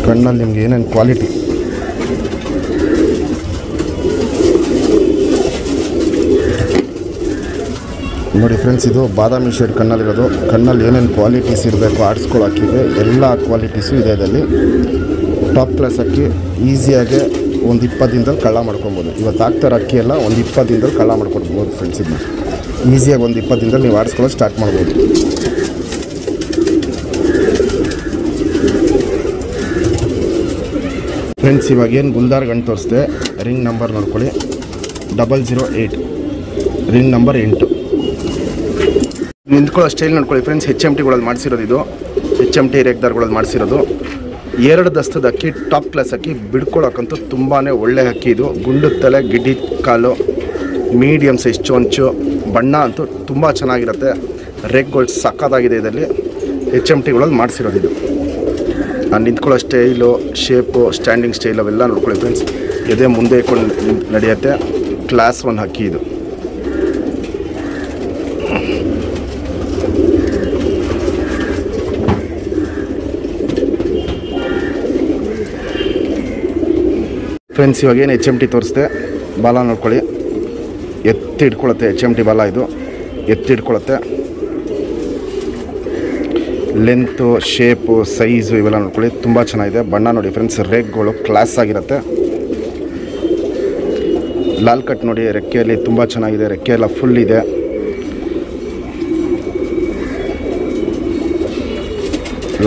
ಕಣ್ಣಲ್ಲಿ ನಿಮ್ಗೆ ಏನೇನು ಕ್ವಾಲಿಟಿ, ನೋಡಿ ಫ್ರೆಂಡ್ಸ್, ಇದು ಬಾದಾಮಿ ಶೇಡ್ ಕಣ್ಣಲ್ಲಿರೋದು. ಕಣ್ಣಲ್ಲಿ ಏನೇನು ಕ್ವಾಲಿಟೀಸ್ ಇರಬೇಕು ಆಡಿಸ್ಕೊಳ್ಳೋಕ್ಕಿದೆ, ಎಲ್ಲ ಕ್ವಾಲಿಟೀಸು ಇದೆ ಇದರಲ್ಲಿ. ಟಾಪ್ ಕ್ಲಾಸ್ ಅಕ್ಕಿ, ಈಸಿಯಾಗೆ ಒಂದು 20 ದಿನದಲ್ಲಿ ಕಳ್ಳ ಮಾಡ್ಕೊಬೋದು. ಇವತ್ತು ಆಗ್ತಾರ ಅಕ್ಕಿ ಎಲ್ಲ ಒಂದು 20 ದಿನದಲ್ಲಿ ಕಳ್ಳ ಮಾಡ್ಕೊಡ್ಬೋದು ಫ್ರೆಂಡ್ಸ್. ಇದನ್ನ ಈಸಿಯಾಗಿ ಒಂದು 20 ದಿನದಲ್ಲಿ ನೀವು ಆಡಿಸ್ಕೊಳ್ಳೋದು ಸ್ಟಾರ್ಟ್ ಮಾಡ್ಬೋದು. ಫ್ರೆಂಡ್ಸ್ ಇವಾಗ ಏನು ಗುಲ್ದಾರ್ ಗಂಟು ತೋರಿಸ್ದೆ, ರಿಂಗ್ ನಂಬರ್ ನೋಡ್ಕೊಳ್ಳಿ, 008, ರಿಂಗ್ ನಂಬರ್ 8. ನಿಂತ್ಕೊಳ್ಳೋ ಸ್ಟೈಲ್ ನೋಡ್ಕೊಳ್ಳಿ ಫ್ರೆಂಡ್ಸ್, HMTಗಳಲ್ಲಿ ಮಾಡಿಸಿರೋದು ಇದು. HMT ರೇಗ್ದಾರ್ಗಳಲ್ಲಿ ಮಾಡಿಸಿರೋದು. 2 ದಸ್ತದ ಅಕ್ಕಿ, ಟಾಪ್ ಕ್ಲಾಸ್ ಅಕ್ಕಿ, ಬಿಡ್ಕೊಳ್ಳೋಕ್ಕಂತೂ ತುಂಬಾ ಒಳ್ಳೆ ಅಕ್ಕಿ ಇದು. ಗುಂಡು ತಲೆ, ಗಿಡ್ಡಿ ಕಾಲು, ಮೀಡಿಯಮ್ ಸೈಜ್ ಚೊಂಚು, ಬಣ್ಣ ಅಂತೂ ತುಂಬ ಚೆನ್ನಾಗಿರುತ್ತೆ. ರೇಗ್ಗಳು ಸಕ್ಕತ್ತಾಗಿದೆ ಇದರಲ್ಲಿ. HMTಗಳಲ್ಲಿ ಮಾಡಿಸಿರೋದು ಇದು. ನಿಂತ್ಕೊಳ್ಳೋ ಸ್ಟೈಲು, ಶೇಪು, ಸ್ಟ್ಯಾಂಡಿಂಗ್ ಸ್ಟೈಲ್ ಅವೆಲ್ಲ ನೋಡ್ಕೊಳ್ಳಿ ಫ್ರೆಂಡ್ಸ್. ಎದೆ ಮುಂದೆ ಇಟ್ಕೊಂಡು ನಡೆಯುತ್ತೆ. ಕ್ಲಾಸ್ 1 ಅಕ್ಕಿ ಇದು. ಫ್ರೆಂಡ್ಸ್ ಇವಾಗ ಏನು HMT ತೋರಿಸ್ದೆ, ಬಾಲ ನೋಡ್ಕೊಳ್ಳಿ, ಎತ್ತಿ ಇಟ್ಕೊಳ್ಳುತ್ತೆ. HMT ಬಾಲ ಇದು, ಎತ್ತಿ ಇಟ್ಕೊಳ್ಳುತ್ತೆ. ಲೆಂತು, ಶೇಪು, ಸೈಜು ಇವೆಲ್ಲ ನೋಡ್ಕೊಳ್ಳಿ, ತುಂಬ ಚೆನ್ನಾಗಿದೆ. ಬಣ್ಣ ನೋಡಿ ಫ್ರೆಂಡ್ಸ್, ರೇಗ್ಗಳು ಕ್ಲಾಸ್ ಆಗಿರುತ್ತೆ. ಲಾಲ್ ಕಟ್ ನೋಡಿ, ರೆಕ್ಕೆಯಲ್ಲಿ ತುಂಬ ಚೆನ್ನಾಗಿದೆ. ರೆಕ್ಕೆ ಎಲ್ಲ ಫುಲ್ ಇದೆ.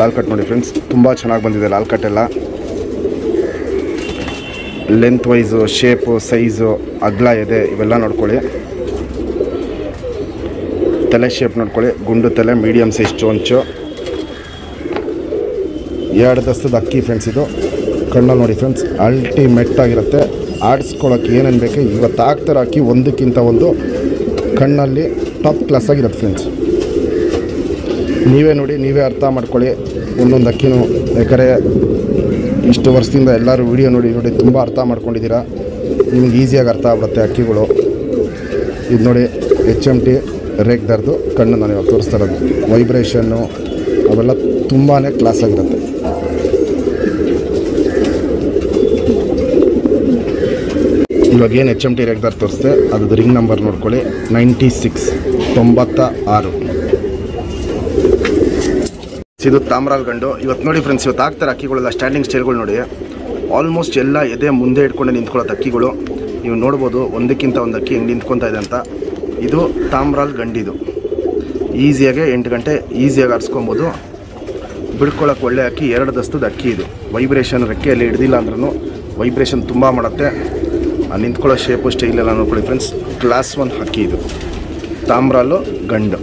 ಲಾಲ್ ಕಟ್ ನೋಡಿ ಫ್ರೆಂಡ್ಸ್, ತುಂಬ ಚೆನ್ನಾಗಿ ಬಂದಿದೆ ಲಾಲ್ ಕಟ್ ಎಲ್ಲ. ಲೆಂತ್ ವೈಸು, ಶೇಪು, ಸೈಜು, ಅಗ್ಲ ಇದೆ, ಇವೆಲ್ಲ ನೋಡ್ಕೊಳ್ಳಿ. ತಲೆ ಶೇಪ್ ನೋಡ್ಕೊಳ್ಳಿ, ಗುಂಡು ತಲೆ, ಮೀಡಿಯಮ್ ಸೈಜ್ ಚೊಂಚು. 2 ದಸ್ತದ ಅಕ್ಕಿ ಫ್ರೆಂಡ್ಸ್ ಇದು. ಕಣ್ಣಲ್ಲಿ ನೋಡಿ ಫ್ರೆಂಡ್ಸ್, ಅಲ್ಟಿಮೇಟ್ ಆಗಿರುತ್ತೆ. ಆಡಿಸ್ಕೊಳ್ಳೋಕೆ ಏನೇನು ಬೇಕು ಇವತ್ತು ಆಗ್ತಾರ ಅಕ್ಕಿ, ಒಂದಕ್ಕಿಂತ ಒಂದು ಕಣ್ಣಲ್ಲಿ ಟಾಪ್ ಕ್ಲಾಸ್ ಆಗಿರುತ್ತೆ ಫ್ರೆಂಡ್ಸ್. ನೀವೇ ನೋಡಿ, ನೀವೇ ಅರ್ಥ ಮಾಡ್ಕೊಳ್ಳಿ ಒಂದೊಂದು ಅಕ್ಕಿನೂ. ಯಾಕಂದರೆ ಇಷ್ಟು ವರ್ಷದಿಂದ ಎಲ್ಲರೂ ವಿಡಿಯೋ ನೋಡಿ ತುಂಬ ಅರ್ಥ ಮಾಡ್ಕೊಂಡಿದ್ದೀರಾ. ನಿಮ್ಗೆ ಈಸಿಯಾಗಿ ಅರ್ಥ ಆಗ್ಬಿಡುತ್ತೆ ಅಕ್ಕಿಗಳು. ಇದು ನೋಡಿ HMT ರೇಗ್ದಾರ್ದು ಕಣ್ಣು ನಾನು ಇವಾಗ ತೋರಿಸ್ತಾ ಇರೋದು. ವೈಬ್ರೇಷನ್ನು ಅವೆಲ್ಲ ತುಂಬಾ ಕ್ಲಾಸ್ ಆಗಿರುತ್ತೆ. ಇವಾಗ ಏನು HMT ರೇಗ್ದಾರ್ ತೋರಿಸ್ದೆ, ಅದು ರಿಂಗ್ ನಂಬರ್ ನೋಡ್ಕೊಳ್ಳಿ, 96, 96. ಇದು ತಾಮ್ರಾಲ್ ಗಂಡು. ಇವತ್ತು ನೋಡಿ ಫ್ರೆಂಡ್ಸ್, ಇವತ್ತು ಆಗ್ತಾರೆ ಅಕ್ಕಿಗಳೆಲ್ಲ. ಸ್ಟ್ಯಾಂಡಿಂಗ್ ಸ್ಟೈಲ್ಗಳು ನೋಡಿ, ಆಲ್ಮೋಸ್ಟ್ ಎಲ್ಲ ಎದೆ ಮುಂದೆ ಇಟ್ಕೊಂಡು ನಿಂತ್ಕೊಳ್ಳೋದು ಅಕ್ಕಿಗಳು. ನೀವು ನೋಡ್ಬೋದು ಒಂದಕ್ಕಿಂತ ಒಂದು ಅಕ್ಕಿ ಹೆಂಗೆ ನಿಂತ್ಕೊತಾ ಇದೆ ಅಂತ. ಇದು ತಾಮ್ರಾಲ್ ಗಂಡಿದು. ಈಸಿಯಾಗೆ 8 ಗಂಟೆ ಈಸಿಯಾಗಿ ಆರಿಸ್ಕೊಬೋದು. ಬಿಡ್ಕೊಳ್ಳೋಕೆ ಒಳ್ಳೆ ಅಕ್ಕಿ. 2 ದಸ್ತದ ಅಕ್ಕಿ ಇದು. ವೈಬ್ರೇಷನ್ ರೆಕ್ಕೆಯಲ್ಲಿ ಹಿಡ್ದಿಲ್ಲ ಅಂದ್ರೂ ವೈಬ್ರೇಷನ್ ತುಂಬ ಮಾಡುತ್ತೆ. ನಿಂತ್ಕೊಳ್ಳೋ ಶೇಪು, ಸ್ಟೈಲ್ ಎಲ್ಲ ನೋಡ್ಕೊಳ್ಳಿ ಫ್ರೆಂಡ್ಸ್. ಕ್ಲಾಸ್ 1 ಅಕ್ಕಿ ಇದು, ತಾಮ್ರಾಲು ಗಂಡು.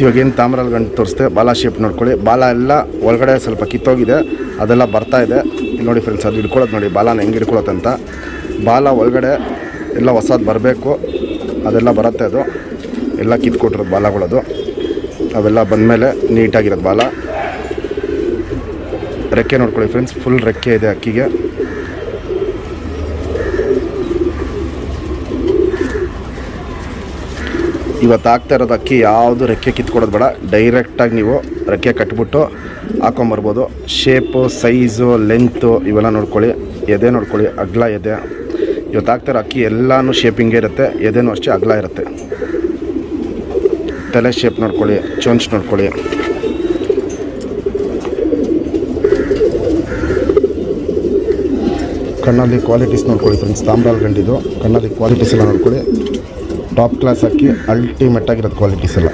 ಇವಾಗ ಏನು ತಾಮ್ರಾಲ್ ಗಂಡು ತೋರಿಸ್ದೆ, ಬಾಲ ಶೇಪ್ ನೋಡ್ಕೊಳ್ಳಿ. ಬಾಲ ಎಲ್ಲ ಒಳಗಡೆ ಸ್ವಲ್ಪ ಕಿತ್ತೋಗಿದೆ, ಅದೆಲ್ಲ ಬರ್ತಾ ಇದೆ. ಇಲ್ಲಿ ನೋಡಿ ಫ್ರೆಂಡ್ಸ್, ಅದು ಹಿಡ್ಕೊಳ್ಳೋದು ನೋಡಿ, ಬಾಲನ ಹೆಂಗೆ ಹಿಡ್ಕೊಳ್ಳೋದಂತ. ಬಾಲ ಒಳಗಡೆ ಎಲ್ಲ ಹೊಸದು ಬರಬೇಕು, ಅದೆಲ್ಲ ಬರುತ್ತೆ. ಅದು ಎಲ್ಲ ಕಿತ್ಕೊಟ್ರೋದು ಬಾಲಗಳದು. ಅವೆಲ್ಲ ಬಂದಮೇಲೆ ನೀಟಾಗಿರೋದು ಬಾಲ. ರೆಕ್ಕೆ ನೋಡ್ಕೊಳ್ಳಿ ಫ್ರೆಂಡ್ಸ್, ಫುಲ್ ರೆಕ್ಕೆ ಇದೆ ಅಕ್ಕಿಗೆ. ಇವತ್ತು ಆಗ್ತಾ ಇರೋದು ಅಕ್ಕಿ ಯಾವುದು ರೆಕ್ಕೆ ಕಿತ್ಕೊಡೋದು ಬೇಡ, ಡೈರೆಕ್ಟಾಗಿ ನೀವು ರೆಕ್ಕೆ ಕಟ್ಬಿಟ್ಟು ಹಾಕೊಂಬರ್ಬೋದು. ಶೇಪು, ಸೈಜು, ಲೆಂತು ಇವೆಲ್ಲ ನೋಡ್ಕೊಳ್ಳಿ. ಎದೆ ನೋಡ್ಕೊಳ್ಳಿ, ಅಗಲ ಎದೆ. ಇವತ್ತು ಆಗ್ತಾ ಇರೋ ಅಕ್ಕಿ ಎಲ್ಲನೂ ಶೇಪಿಂಗೇ ಇರುತ್ತೆ. ಎದೆನೂ ಅಷ್ಟೇ ಅಗಲ ಇರುತ್ತೆ. ತಲೆ ಶೇಪ್ ನೋಡ್ಕೊಳ್ಳಿ, ಚೊಂಚ್ ನೋಡ್ಕೊಳ್ಳಿ. ಕಣ್ಣಲ್ಲಿ ಕ್ವಾಲಿಟೀಸ್ ನೋಡ್ಕೊಳ್ಳಿ ಫ್ರೆಂಡ್ಸ್. ತಾಮ್ರಾಲ್ ಗಂಡಿದು ಕಣ್ಣಲ್ಲಿ ಕ್ವಾಲಿಟೀಸ್ ಎಲ್ಲ ನೋಡ್ಕೊಳ್ಳಿ. ಟಾಪ್ ಕ್ಲಾಸ್ ಅಕ್ಕಿ, ಅಲ್ಟಿಮೇಟ್ ಆಗಿರೋದು ಕ್ವಾಲಿಟೀಸ್ ಎಲ್ಲ.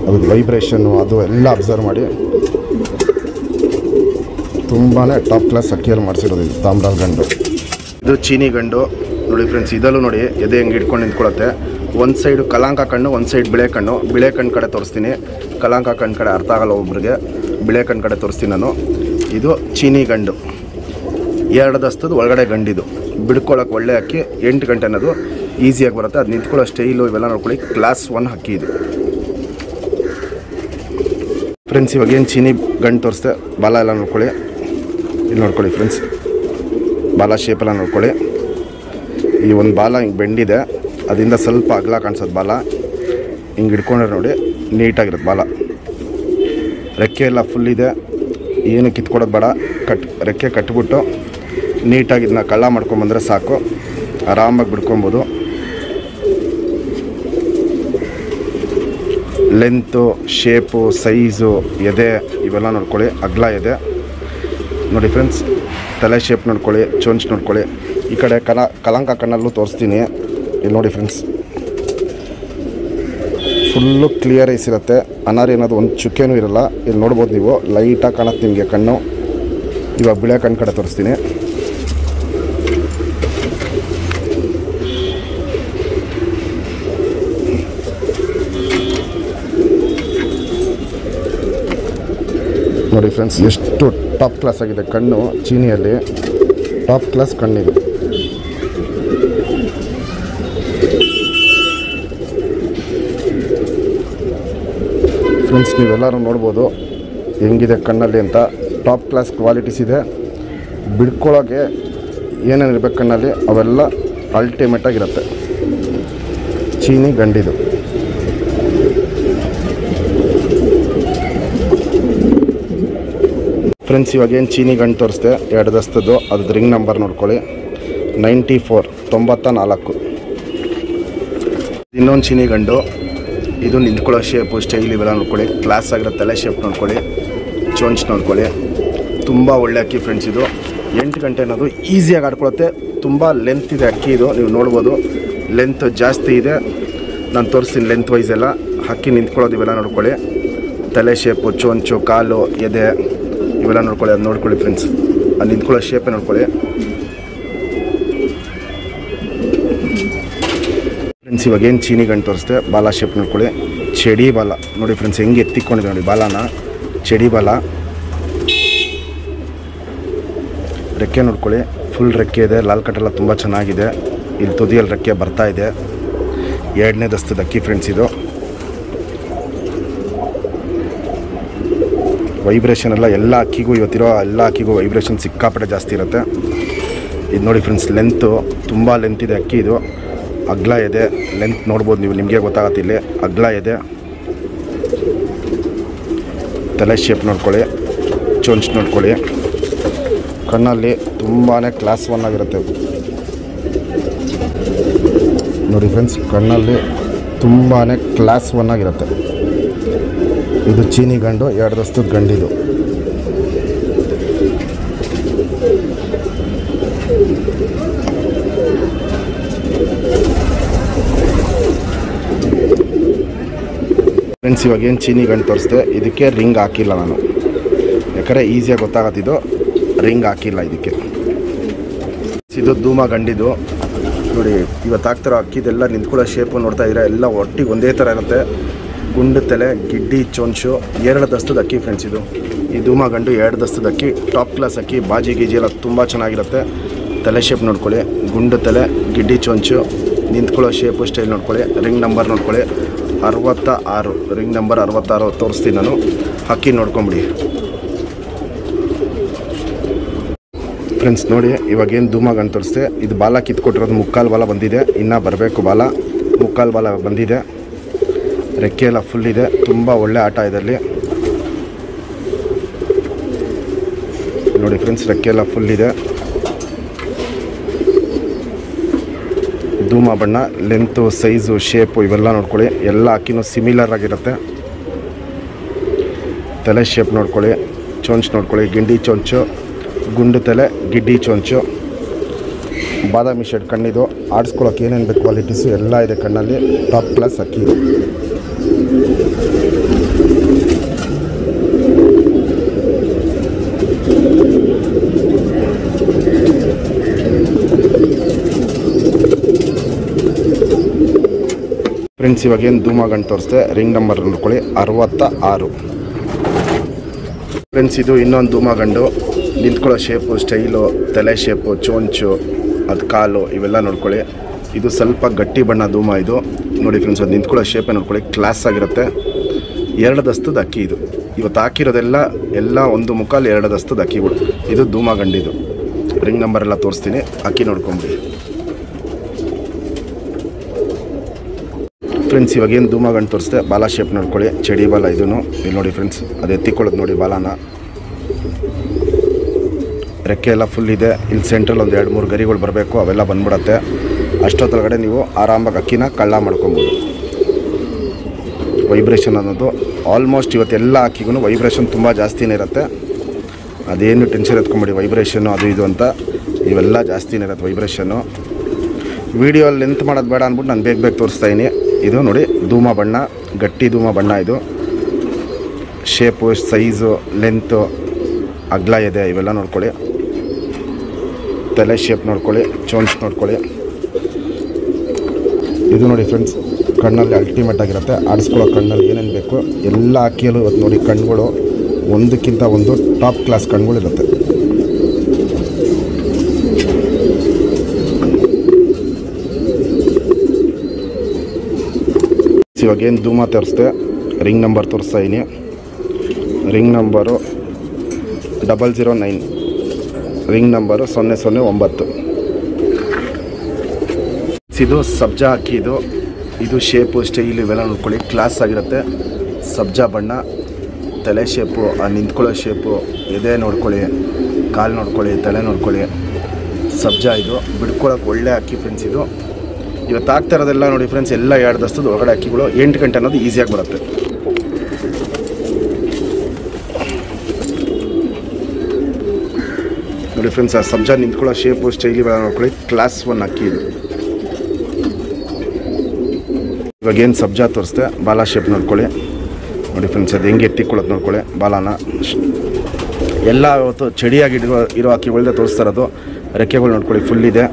ಅದು ವೈಬ್ರೇಷನ್ನು ಅದು ಎಲ್ಲ ಅಬ್ಸರ್ವ್ ಮಾಡಿ ತುಂಬಾ ಟಾಪ್ ಕ್ಲಾಸ್ ಅಕ್ಕಿಯಲ್ಲಿ ಮಾಡಿಸಿರೋದು ಇದು ತಾಮ್ರಾಲ್ ಗಂಡು. ಇದು ಚೀನಿ ಗಂಡು ನೋಡಿ ಫ್ರೆಂಡ್ಸ್. ಇದಲ್ಲೂ ನೋಡಿ ಎದೆ ಹೆಂಗೆ ಹಿಡ್ಕೊಂಡು ನಿಂತ್ಕೊಳ್ಳುತ್ತೆ. ಒಂದು ಸೈಡು ಕಲಾಂಕ ಕಣ್ಣು, ಒಂದು ಸೈಡ್ ಬಿಳೆ ಕಣ್ಣು. ಬಿಳೆ ಕಣ್ಣು ಕಡೆ ತೋರಿಸ್ತೀನಿ, ಕಲಾಂಕ ಕಣ್ಣು ಕಡೆ ಅರ್ಥ ಆಗಲ್ಲ ಒಬ್ರಿಗೆ. ಬಿಳೆ ಕಣ್ಣು ಕಡೆ ತೋರಿಸ್ತೀನಿ ನಾನು. ಇದು ಚೀನಿ ಗಂಡು, 2 ದಸ್ತದ ಒಳಗಡೆ ಗಂಡಿದು. ಬಿಡ್ಕೊಳ್ಳೋಕೆ ಒಳ್ಳೆ ಅಕ್ಕಿ. 8 ಗಂಟೆ ಅನ್ನೋದು ಈಸಿಯಾಗಿ ಬರುತ್ತೆ. ಅದು ನಿಂತ್ಕೊಳ್ಳೋ ಸ್ಟೈಲು ಇವೆಲ್ಲ ನೋಡ್ಕೊಳ್ಳಿ. ಕ್ಲಾಸ್ 1 ಅಕ್ಕಿ ಇದು ಫ್ರೆಂಡ್ಸ್. ಇವಾಗ ಏನು ಚೀನಿ ಗಂಡು ತೋರಿಸ್ದೆ, ಬಾಲ ಎಲ್ಲ ನೋಡ್ಕೊಳ್ಳಿ. ಇಲ್ಲಿ ನೋಡ್ಕೊಳ್ಳಿ ಫ್ರೆಂಡ್ಸ್, ಬಾಲ ಶೇಪೆಲ್ಲ ನೋಡ್ಕೊಳ್ಳಿ. ಈ ಒಂದು ಬಾಲ ಹಿಂಗೆ ಬೆಂಡಿದೆ, ಅದರಿಂದ ಸ್ವಲ್ಪ ಅಗಲ ಕಾಣಿಸೋದು ಬಾಲ. ಹಿಂಗೆ ಹಿಡ್ಕೊಂಡ್ರೆ ನೋಡಿ ನೀಟಾಗಿರುತ್ತೆ ಬಾಲ. ರೆಕ್ಕೆ ಎಲ್ಲ ಫುಲ್ ಇದೆ, ಏನು ಕಿತ್ಕೊಡೋದು ಬೇಡ. ರೆಕ್ಕೆ ಕಟ್ಬಿಟ್ಟು ನೀಟಾಗಿ ಇದನ್ನ ಕಳ್ಳ ಮಾಡ್ಕೊಂಬಂದರೆ ಸಾಕು, ಆರಾಮಾಗಿ ಬಿಡ್ಕೊಬೋದು. ಲೆಂತು, ಶೇಪು, ಸೈಜು, ಎದೆ ಇವೆಲ್ಲ ನೋಡ್ಕೊಳ್ಳಿ. ಅಗಲ ಎದೆ ನೋಡಿ ಫ್ರೆಂಡ್ಸ್. ತಲೆ ಶೇಪ್ ನೋಡ್ಕೊಳ್ಳಿ, ಚೊಂಚ್ ನೋಡ್ಕೊಳ್ಳಿ. ಈ ಕಡೆ ಕಲಾಂಕ ಕಣ್ಣಲ್ಲೂ ತೋರಿಸ್ತೀನಿ. ಇಲ್ಲಿ ನೋಡಿ ಫ್ರೆಂಡ್ಸ್, ಫುಲ್ಲು ಕ್ಲಿಯರ್ ಐಸ್ ಇರುತ್ತೆ. ಅನಾರಿ ಅನ್ನೋದು ಒಂದು ಚುಕ್ಕೆನೂ ಇರಲ್ಲ. ಇಲ್ಲಿ ನೋಡ್ಬೋದು ನೀವು, ಲೈಟಾಗಿ ಕಾಣುತ್ತೆ ನಿಮಗೆ ಕಣ್ಣು. ಇವಾಗ ಬಿಳೆ ಕಣ್ಣು ಕಡೆ ತೋರಿಸ್ತೀನಿ. ನೋಡಿ ಫ್ರೆಂಡ್ಸ್, ಎಷ್ಟು ಟಾಪ್ ಕ್ಲಾಸ್ ಆಗಿದೆ ಕಣ್ಣು. ಚೀನಿಯಲ್ಲಿ ಟಾಪ್ ಕ್ಲಾಸ್ ಕಣ್ಣಿದೆ. ಫ್ರೆಂಡ್ಸ್, ನೀವೆಲ್ಲರೂ ನೋಡ್ಬೋದು ಹೆಂಗಿದೆ ಕಣ್ಣಲ್ಲಿ ಅಂತ. ಟಾಪ್ ಕ್ಲಾಸ್ ಕ್ವಾಲಿಟೀಸ್ ಇದೆ. ಬಿಡ್ಕೊಳ್ಳೋಕ್ಕೆ ಏನೇನು ಇರಬೇಕು ಕಣ್ಣಲ್ಲಿ ಅವೆಲ್ಲ ಅಲ್ಟಿಮೇಟಾಗಿರುತ್ತೆ. ಚೀನಿ ಗಂಡಿದು ಫ್ರೆಂಡ್ಸ್. ಇವಾಗ ಏನು ಚೀನಿ ಗಂಡು ತೋರಿಸ್ದೆ 2 ದಸ್ತದ್ದು, ಅದ್ರದ್ದು ರಿಂಗ್ ನಂಬರ್ ನೋಡ್ಕೊಳ್ಳಿ. 94. ಇನ್ನೊಂದು ಚೀನಿ ಗಂಡು. ಇದು ನಿಂತ್ಕೊಳ್ಳೋ ಶೇಪು, ಸ್ಟೈಲ್ ಇವೆಲ್ಲ ನೋಡ್ಕೊಳ್ಳಿ. ಕ್ಲಾಸ್ ಆಗಿರೋ ತಲೆ ಶೇಪ್ ನೋಡ್ಕೊಳ್ಳಿ, ಚೋಂಚ್ ನೋಡ್ಕೊಳ್ಳಿ. ತುಂಬ ಒಳ್ಳೆ ಅಕ್ಕಿ ಫ್ರೆಂಡ್ಸ್. ಇದು 8 ಗಂಟೆ ಅನ್ನೋದು ಈಸಿಯಾಗಿ ಆಡ್ಕೊಳುತ್ತೆ. ತುಂಬ ಲೆಂತ್ ಇದೆ ಅಕ್ಕಿ ಇದು, ನೀವು ನೋಡ್ಬೋದು. ಲೆಂತ್ ಜಾಸ್ತಿ ಇದೆ. ನಾನು ತೋರಿಸ್ತೀನಿ ಲೆಂತ್ ವೈಸ್ ಎಲ್ಲ. ಅಕ್ಕಿ ನಿಂತ್ಕೊಳ್ಳೋದು ಇವೆಲ್ಲ ನೋಡ್ಕೊಳ್ಳಿ. ತಲೆ ಶೇಪು, ಚೋಂಚು, ಕಾಲು, ಎದೆ ಇವೆಲ್ಲ ನೋಡ್ಕೊಳ್ಳಿ. ಅದು ನೋಡ್ಕೊಳ್ಳಿ ಫ್ರೆಂಡ್ಸ್. ಅದು ನಿಂತ್ಕೊಳ್ಳೋ ಶೇಪೇ ನೋಡ್ಕೊಳ್ಳಿ ಫ್ರೆಂಡ್ಸ್. ಇವಾಗ ಏನು ಚೀನಿ ಗಂಡು ತೋರಿಸ್ದೆ, ಬಾಲ ಶೇಪ್ ನೋಡ್ಕೊಳ್ಳಿ. ಚಡಿ ಬಾಲ ನೋಡಿ ಫ್ರೆಂಡ್ಸ್, ಹೆಂಗೆ ಎತ್ತಿಕೊಂಡಿದೆ ನೋಡಿ ಬಾಲನ. ಚಡಿ ಬಾಲ. ರೆಕ್ಕೆ ನೋಡ್ಕೊಳ್ಳಿ, ಫುಲ್ ರೆಕ್ಕೆ ಇದೆ. ಲಾಲ್ ಕಟ್ಟೆಲ್ಲ ತುಂಬ ಚೆನ್ನಾಗಿದೆ. ಇಲ್ಲಿ ತುದಿಯಲ್ಲಿ ರೆಕ್ಕೆ ಬರ್ತಾ ಇದೆ. 2ನೇ ದಸ್ತದ ಅಕ್ಕಿ ಫ್ರೆಂಡ್ಸ್ ಇದು. ವೈಬ್ರೇಷನ್ ಎಲ್ಲ ಅಕ್ಕಿಗೂ, ಇವತ್ತಿರೋ ಎಲ್ಲ ಅಕ್ಕಿಗೂ ವೈಬ್ರೇಷನ್ ಸಿಕ್ಕಾಪಟ್ಟೆ ಜಾಸ್ತಿ ಇರುತ್ತೆ. ಇದು ನೋಡಿ ಫ್ರೆಂಡ್ಸ್, ಲೆಂತು ತುಂಬ ಲೆಂತ್ ಇದೆ ಅಕ್ಕಿ ಇದು. ಅಗ್ಲ ಇದೆ. ಲೆಂತ್ ನೋಡ್ಬೋದು ನೀವು, ನಿಮಗೆ ಗೊತ್ತಾಗತ್ತೆ. ಇಲ್ಲಿ ಅಗ್ಲ ಇದೆ. ತಲೆ ಶೇಪ್ ನೋಡ್ಕೊಳ್ಳಿ, ಚೊಂಚ್ ನೋಡ್ಕೊಳ್ಳಿ. ಕಣ್ಣಲ್ಲಿ ತುಂಬಾ ಕ್ಲಾಸ್ 1 ಆಗಿರುತ್ತೆ ನೋಡಿ ಫ್ರೆಂಡ್ಸ್. ಕಣ್ಣಲ್ಲಿ ತುಂಬಾ ಕ್ಲಾಸ್ 1 ಆಗಿರುತ್ತೆ. ಇದು ಚೀನಿ ಗಂಡು, 2 ದಸ್ತದ ಗಂಡಿದು. ಫ್ರೆಂಡ್ಸ್, ಇವಾಗ ಏನು ಚೀನಿ ಗಂಡು ತೋರಿಸ್ದೆ, ಇದಕ್ಕೆ ರಿಂಗ್ ಹಾಕಿಲ್ಲ ನಾನು, ಯಾಕಂದರೆ ಈಸಿಯಾಗಿ ಗೊತ್ತಾಗತ್ತಿದ್ದು. ರಿಂಗ್ ಹಾಕಿಲ್ಲ ಇದಕ್ಕೆ. ಇದು ಧೂಮ ಗಂಡಿದು ನೋಡಿ. ಇವತ್ತು ಹಾಕ್ತಿರೋ ಅಕ್ಕಿದೆಲ್ಲ ನಿಂತ್ಕೊಳ್ಳೋ ಶೇಪು ನೋಡ್ತಾ ಇದ್ರೆ ಎಲ್ಲ ಒಟ್ಟಿಗೆ ಒಂದೇ ಥರ ಇರುತ್ತೆ. ಗುಂಡು ತಲೆ, ಗಿಡ್ಡಿ, ಚೊಂಚು, 2 ದಸ್ತದ ಅಕ್ಕಿ ಫ್ರೆಂಡ್ಸ್ ಇದು. ಈ ಧೂಮ ಗಂಡು 2 ದಸ್ತದ ಅಕ್ಕಿ. ಟಾಪ್ ಕ್ಲಾಸ್ ಅಕ್ಕಿ. ಬಾಜಿ ಗೀಜಿ ಎಲ್ಲ ತುಂಬ ಚೆನ್ನಾಗಿರುತ್ತೆ. ತಲೆ ಶೇಪ್ ನೋಡ್ಕೊಳ್ಳಿ, ಗುಂಡು ತಲೆ, ಗಿಡ್ಡಿ ಚೊಂಚು, ನಿಂತ್ಕೊಳ್ಳೋ ಶೇಪು, ಸ್ಟೈಲ್ ನೋಡ್ಕೊಳ್ಳಿ. ರಿಂಗ್ ನಂಬರ್ ನೋಡ್ಕೊಳ್ಳಿ 66. ರಿಂಗ್ ನಂಬರ್ 66 ತೋರಿಸ್ತೀನಿ ನಾನು. ಅಕ್ಕಿ ನೋಡ್ಕೊಂಬಿಡಿ ಫ್ರೆಂಡ್ಸ್. ನೋಡಿ ಇವಾಗೇನು ಧೂಮ ಗಂಡು ತೋರಿಸ್ದೆ, ಇದು ಬಾಲ ಕಿತ್ಕೊಟ್ಟಿರೋದು. 3/4 ಬಾಲ ಬಂದಿದೆ, ಇನ್ನೂ ಬರಬೇಕು ಬಾಲ. 3/4 ಬಾಲ ಬಂದಿದೆ. ರೆಕ್ಕೆ ಎಲ್ಲ ಫುಲ್ ಇದೆ. ತುಂಬ ಒಳ್ಳೆ ಆಟ ಇದರಲ್ಲಿ ನೋಡಿ ಫ್ರೆಂಡ್ಸ್. ರೆಕ್ಕೆ ಎಲ್ಲ ಫುಲ್ ಇದೆ. ಧೂಮ ಬಣ್ಣ, ಲೆಂತು, ಸೈಜು, ಶೇಪು ಇವೆಲ್ಲ ನೋಡ್ಕೊಳ್ಳಿ. ಎಲ್ಲ ಅಕ್ಕಿನೂ ಸಿಮಿಲರ್ ಆಗಿರುತ್ತೆ. ತಲೆ ಶೇಪ್ ನೋಡ್ಕೊಳ್ಳಿ, ಚೊಂಚು ನೋಡ್ಕೊಳ್ಳಿ, ಗಿಂಡಿ ಚೊಂಚು, ಗುಂಡು ತಲೆ, ಗಿಡ್ಡಿ ಚೊಂಚು, ಬಾದಾಮಿ ಶೇಡ್ ಕಣ್ಣಿದು. ಆಡಿಸ್ಕೊಳ್ಳೋಕೆ ಏನೇನು ಬೇಕು ಕ್ವಾಲಿಟೀಸು ಎಲ್ಲ ಇದೆ ಕಣ್ಣಲ್ಲಿ. ಟಾಪ್ ಕ್ಲಾಸ್ ಅಕ್ಕಿ ಇದು. ಫ್ರೆಂಡ್ಸ್ ಇವಾಗ ಏನು ಧೂಮ ಗಂಟು ತೋರಿಸ್ದೆ, ರಿಂಗ್ ನಂಬರ್ ನೋಡ್ಕೊಳ್ಳಿ 66. ಫ್ರೆಂಡ್ಸ್ ಇದು ಇನ್ನೊಂದು ಧೂಮ ಗಂಡು. ನಿಂತ್ಕೊಳ್ಳೋ ಶೇಪು, ಸ್ಟೈಲು, ತಲೆ ಶೇಪು, ಚೋಂಚು, ಅದು ಕಾಲು ಇವೆಲ್ಲ ನೋಡ್ಕೊಳ್ಳಿ. ಇದು ಸ್ವಲ್ಪ ಗಟ್ಟಿ ಬಣ್ಣ ಧೂಮ ಇದು ನೋಡಿ ಫ್ರೆಂಡ್ಸ್. ಅದು ನಿಂತ್ಕೊಳ್ಳೋ ಶೇಪೇ ನೋಡ್ಕೊಳ್ಳಿ, ಕ್ಲಾಸ್ ಆಗಿರುತ್ತೆ. 2 ದಸ್ತದ ಅಕ್ಕಿ ಇದು. ಇವತ್ತು ಹಾಕಿರೋದೆಲ್ಲ 1 ಮುಕ್ಕಾಲು 2 ದಸ್ತದ ಅಕ್ಕಿಗಳು. ಇದು ಧೂಮ ಗಂಡಿದು. ರಿಂಗ್ ನಂಬರ್ ಎಲ್ಲ ತೋರಿಸ್ತೀನಿ, ಅಕ್ಕಿ ನೋಡ್ಕೊಂಬಿಡಿ ಫ್ರೆಂಡ್ಸ್. ಇವಾಗೇನು ಧೂಮ ಗಂಟು ತೋರಿಸ್ದೆ, ಬಾಲ ಶೇಪ್ ನೋಡ್ಕೊಳ್ಳಿ, ಚಡಿ ಬಾಲ ಇದೂ. ಇಲ್ಲಿ ನೋಡಿ ಫ್ರೆಂಡ್ಸ್, ಅದು ಎತ್ತಿಕೊಳ್ಳೋದು ನೋಡಿ ಬಾಲನ. ರೆಕ್ಕೆ ಎಲ್ಲ ಫುಲ್ ಇದೆ. ಇಲ್ಲಿ ಸೆಂಟ್ರಲ್ಲಿ ಒಂದು 2-3 ಗರಿಗಳು ಬರಬೇಕು, ಅವೆಲ್ಲ ಬಂದ್ಬಿಡತ್ತೆ. ಅಷ್ಟೊತ್ತೊಳಗಡೆ ನೀವು ಆರಾಮಾಗಿ ಅಕ್ಕಿನ ಕಳ್ಳ ಮಾಡ್ಕೊಬೋದು. ವೈಬ್ರೇಷನ್ ಅನ್ನೋದು ಆಲ್ಮೋಸ್ಟ್ ಇವತ್ತೆಲ್ಲ ಅಕ್ಕಿಗೂ ವೈಬ್ರೇಷನ್ ತುಂಬ ಜಾಸ್ತಿನೇ ಇರುತ್ತೆ. ಅದೇನು ಟೆನ್ಷನ್ ಎತ್ಕೊಂಬಿಡಿ, ವೈಬ್ರೇಷನ್ನು ಅದು ಇದು ಅಂತ ಇವೆಲ್ಲ ಜಾಸ್ತಿನೇ ಇರುತ್ತೆ ವೈಬ್ರೇಷನ್ನು. ವೀಡಿಯೋಲ್ಲಿ ಲೆಂತ್ ಮಾಡೋದು ಬೇಡ ಅಂದ್ಬಿಟ್ಟು ನಾನು ಬೇಗ ತೋರಿಸ್ತಾಯಿನಿ. ಇದು ನೋಡಿ ಧೂಮ ಬಣ್ಣ, ಗಟ್ಟಿ ಧೂಮ ಬಣ್ಣ ಇದು. ಶೇಪು, ಸೈಜು, ಲೆಂತು, ಅಗಲ ಇದೆ ಇವೆಲ್ಲ ನೋಡ್ಕೊಳ್ಳಿ. ತಲೆ ಶೇಪ್ ನೋಡ್ಕೊಳ್ಳಿ, ಚೋಂಚ್ ನೋಡ್ಕೊಳ್ಳಿ. ಇದು ನೋಡಿ ಫ್ರೆಂಡ್ಸ್, ಕಣ್ಣಲ್ಲಿ ಅಲ್ಟಿಮೇಟ್ ಆಗಿರುತ್ತೆ. ಆಡಿಸ್ಕೊಳ್ಳೋ ಕಣ್ಣಲ್ಲಿ ಏನೇನು ಬೇಕು ಎಲ್ಲ ಅಕ್ಕಿಯಲ್ಲೂ ಇವತ್ತು ನೋಡಿ ಕಣ್ಗಳು ಒಂದಕ್ಕಿಂತ ಒಂದು ಟಾಪ್ ಕ್ಲಾಸ್ ಕಣ್ಗಳಿರುತ್ತೆ. ಇವಾಗೇನು ಧೂಮ ತೋರಿಸ್ದೆ, ರಿಂಗ್ ನಂಬರ್ ತೋರಿಸ್ತಾ ಇದೀನಿ. Ring number 009, ring number 009. ಇದು ಸಬ್ಜಾ ಅಕ್ಕಿ ಇದು. ಇದು ಶೇಪು, ಸ್ಟೈಲ್ ಇವೆಲ್ಲ ನೋಡ್ಕೊಳ್ಳಿ, ಕ್ಲಾಸ್ ಆಗಿರುತ್ತೆ. ಸಬ್ಜಾ ಬಣ್ಣ, ತಲೆ ಶೇಪು, ಆ ನಿಂತ್ಕೊಳ್ಳೋ ಶೇಪು, ಎದೆ ನೋಡ್ಕೊಳ್ಳಿ, ಕಾಲು ನೋಡ್ಕೊಳ್ಳಿ, ತಲೆ ನೋಡ್ಕೊಳ್ಳಿ. ಸಬ್ಜಾ ಇದು ಬಿಡ್ಕೊಳ್ಳೋಕೆ ಒಳ್ಳೆ ಅಕ್ಕಿ ಫ್ರೆಂಡ್ಸ್. ಇದು ಇವತ್ತು ಆಗ್ತಾ ಇರೋದೆಲ್ಲ ನೋಡಿ ಫ್ರೆಂಡ್ಸ್, ಎಲ್ಲ 2 ದಸ್ತದ ಹೊರಗಡೆ ಅಕ್ಕಿಗಳು. 8 ಗಂಟೆ ಅನ್ನೋದು ಈಸಿಯಾಗಿ ಬರುತ್ತೆ ನೋಡಿ ಫ್ರೆಂಡ್ಸ್. ಆ ಸಬ್ಜಾ ನಿಂತ್ಕೊಳ್ಳೋ ಶೇಪು, ಸ್ಟೈಲ್ ಇವೆಲ್ಲ ನೋಡ್ಕೊಳ್ಳಿ, ಕ್ಲಾಸ್ 1 ಅಕ್ಕಿ ಇದು. ಇವಾಗೇನು ಸಬ್ಜಾ ತೋರಿಸ್ದೆ, ಬಾಲ ಶೇಪ್ ನೋಡ್ಕೊಳ್ಳಿ ನೋಡಿ ಫ್ರೆಂಡ್ಸ್. ಅದು ಹೆಂಗೆ ಎತ್ತಿಕೊಳ್ಳೋದು ನೋಡ್ಕೊಳ್ಳಿ ಬಾಲಾನ. ಎಲ್ಲ ಇವತ್ತು ಚಡಿಯಾಗಿ ಇರೋ ಅಕ್ಕಿಗಳನ್ನ ತೋರಿಸ್ತಾ ಇರೋದು. ರೆಕ್ಕೆಗಳು ನೋಡ್ಕೊಳ್ಳಿ ಫುಲ್ ಇದೆ.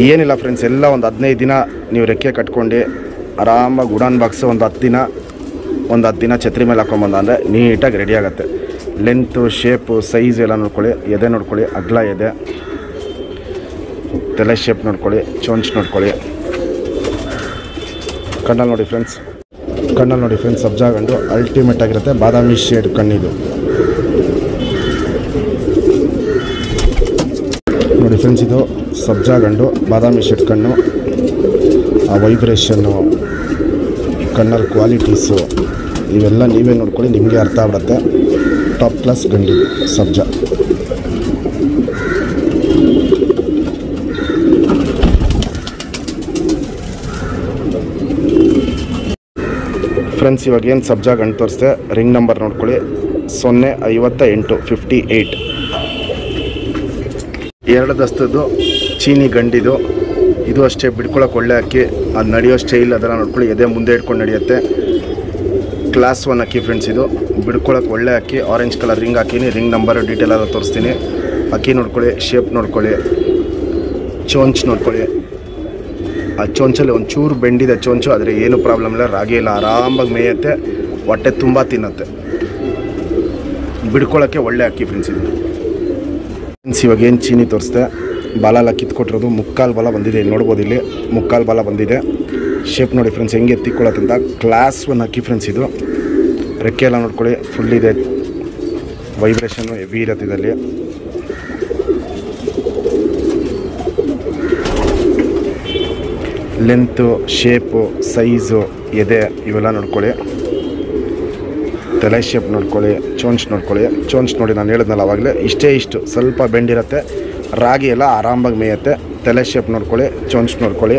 ಏನಿಲ್ಲ ಫ್ರೆಂಡ್ಸ್, ಎಲ್ಲ ಒಂದು 15 ದಿನ ನೀವು ರೆಕ್ಕೆ ಕಟ್ಕೊಂಡು ಆರಾಮಾಗಿ ಉಡಾನ್ ಬಾಕ್ಸ್ ಒಂದು 10 ದಿನ ಛತ್ರಿ ಮೇಲೆ ಹಾಕೊಂಬಂದ ಅಂದರೆ ನೀಟಾಗಿ ರೆಡಿ ಆಗುತ್ತೆ. ಲೆಂತು, ಶೇಪು, ಸೈಜ್ ಎಲ್ಲ ನೋಡ್ಕೊಳ್ಳಿ. ಎದೆ ನೋಡ್ಕೊಳ್ಳಿ, ಅಗಲ ಎದೆ. ತಲೆ ಶೇಪ್ ನೋಡ್ಕೊಳ್ಳಿ, ಚೋಂಚ್ ನೋಡ್ಕೊಳ್ಳಿ. ಕಣ್ಣಲ್ಲಿ ನೋಡಿ ಫ್ರೆಂಡ್ಸ್, ಸಬ್ಜಾ ಗಂಡು ಅಲ್ಟಿಮೇಟ್ ಆಗಿರುತ್ತೆ. ಬಾದಾಮಿ ಶೇಡ್ ಕಣ್ಣಿದು ನೋಡಿ ಫ್ರೆಂಡ್ಸ್. ಇದು ಸಬ್ಜಾ ಗಂಡು, ಬಾದಾಮಿ ಶೇಡ್ ಕಣ್ಣು. ಆ ವೈಬ್ರೇಷನ್ನು, ಕಣ್ಣಲ್ಲಿ ಕ್ವಾಲಿಟೀಸು ಇವೆಲ್ಲ ನೀವೇ ನೋಡ್ಕೊಳ್ಳಿ, ನಿಮಗೆ ಅರ್ಥ ಆಗ್ಬಿಡುತ್ತೆ. ಟಾಪ್ ಕ್ಲಾಸ್ ಗಂಡಿದು ಸಬ್ಜಾ. ಫ್ರೆಂಡ್ಸ್ ಇವಾಗೇನು ಸಬ್ಜಾ ಗಂಡು ತೋರಿಸ್ದೆ, ರಿಂಗ್ ನಂಬರ್ ನೋಡ್ಕೊಳ್ಳಿ 058. 2 ದಸ್ತದ್ದು ಚೀನಿ ಗಂಡಿದು. ಇದು ಅಷ್ಟೇ ಬಿಡ್ಕೊಳ್ಳೋಕೆ ಒಳ್ಳೆ ಅಕ್ಕಿ. ಅದು ನಡೆಯೋ ಸ್ಟೈಲ್ ಅದೆಲ್ಲ ನೋಡ್ಕೊಳ್ಳಿ. ಎದೆ ಮುಂದೆ ಇಟ್ಕೊಂಡು ನಡೆಯುತ್ತೆ. ಕ್ಲಾಸ್ 1 ಅಕ್ಕಿ ಫ್ರೆಂಡ್ಸ್. ಇದು ಬಿಡ್ಕೊಳ್ಳೋಕೆ ಒಳ್ಳೆ ಅಕ್ಕಿ. ಆರೆಂಜ್ ಕಲರ್ ರಿಂಗ್ ಹಾಕೀನಿ. ರಿಂಗ್ ನಂಬರು ಡೀಟೇಲ್ ಎಲ್ಲ ತೋರಿಸ್ತೀನಿ. ಅಕ್ಕಿ ನೋಡ್ಕೊಳ್ಳಿ, ಶೇಪ್ ನೋಡ್ಕೊಳ್ಳಿ, ಚೋಂಚ್ ನೋಡ್ಕೊಳ್ಳಿ. ಆ ಚೋಂಚಲ್ಲಿ ಒಂಚೂರು ಬೆಂಡಿದೆ ಚೋಂಚು, ಆದರೆ ಏನು ಪ್ರಾಬ್ಲಮ್ ಇಲ್ಲ. ರಾಗಿ ಎಲ್ಲ ಆರಾಮಾಗಿ ಮೇಯುತ್ತೆ, ಹೊಟ್ಟೆ ತುಂಬ ತಿನ್ನುತ್ತೆ. ಬಿಡ್ಕೊಳ್ಳೋಕ್ಕೆ ಒಳ್ಳೆ ಅಕ್ಕಿ ಫ್ರೆಂಡ್ಸ್ ಇದು. ಫ್ರೆಂಡ್ಸ್ ಇವಾಗೇನು ಚೀನಿ ತೋರಿಸ್ದೆ, ಬಾಲ ಎಲ್ಲ ಕಿತ್ಕೊಟ್ಟಿರೋದು. ಮುಕ್ಕಾಲು ಬಾಲ ಬಂದಿದೆ, ಇಲ್ಲಿ ನೋಡ್ಬೋದು. ಇಲ್ಲಿ ಮುಕ್ಕಾಲು ಬಾಲ ಬಂದಿದೆ. ಶೇಪ್ ನೋಡಿ ಫ್ರೆಂಡ್ಸ್ ಹೆಂಗೆ ಎತ್ತಿಕೊಳ್ಳೋದ್ರಿಂದ. ಕ್ಲಾಸ್ 1 ಅಕ್ಕಿ ಫ್ರೆಂಡ್ಸ್ ಇದು. ರೆಕ್ಕೆ ಎಲ್ಲ ನೋಡ್ಕೊಳ್ಳಿ ಫುಲ್ ಇದೆ. ವೈಬ್ರೇಷನ್ನು ಹೆವಿ ಇರುತ್ತೆ ಇದರಲ್ಲಿ. ಲೆಂತು, ಶೇಪು, ಸೈಜು, ಎದೆ ಇವೆಲ್ಲ ನೋಡ್ಕೊಳ್ಳಿ. ತಲೆ ಶೇಪ್ ನೋಡ್ಕೊಳ್ಳಿ, ಚೋಂಚ್ ನೋಡ್ಕೊಳ್ಳಿ. ಚೋಂಚ್ ನೋಡಿ ನಾನು ಹೇಳಿದ್ನಲ್ಲ ಆವಾಗಲೇ, ಇಷ್ಟು ಸ್ವಲ್ಪ ಬೆಂಡಿರುತ್ತೆ. ರಾಗಿ ಎಲ್ಲ ಆರಾಮಾಗಿ ಮೇಯುತ್ತೆ. ತಲೆ ಶೇಪ್ ನೋಡ್ಕೊಳ್ಳಿ, ಚೋಂಚ್ ನೋಡ್ಕೊಳ್ಳಿ.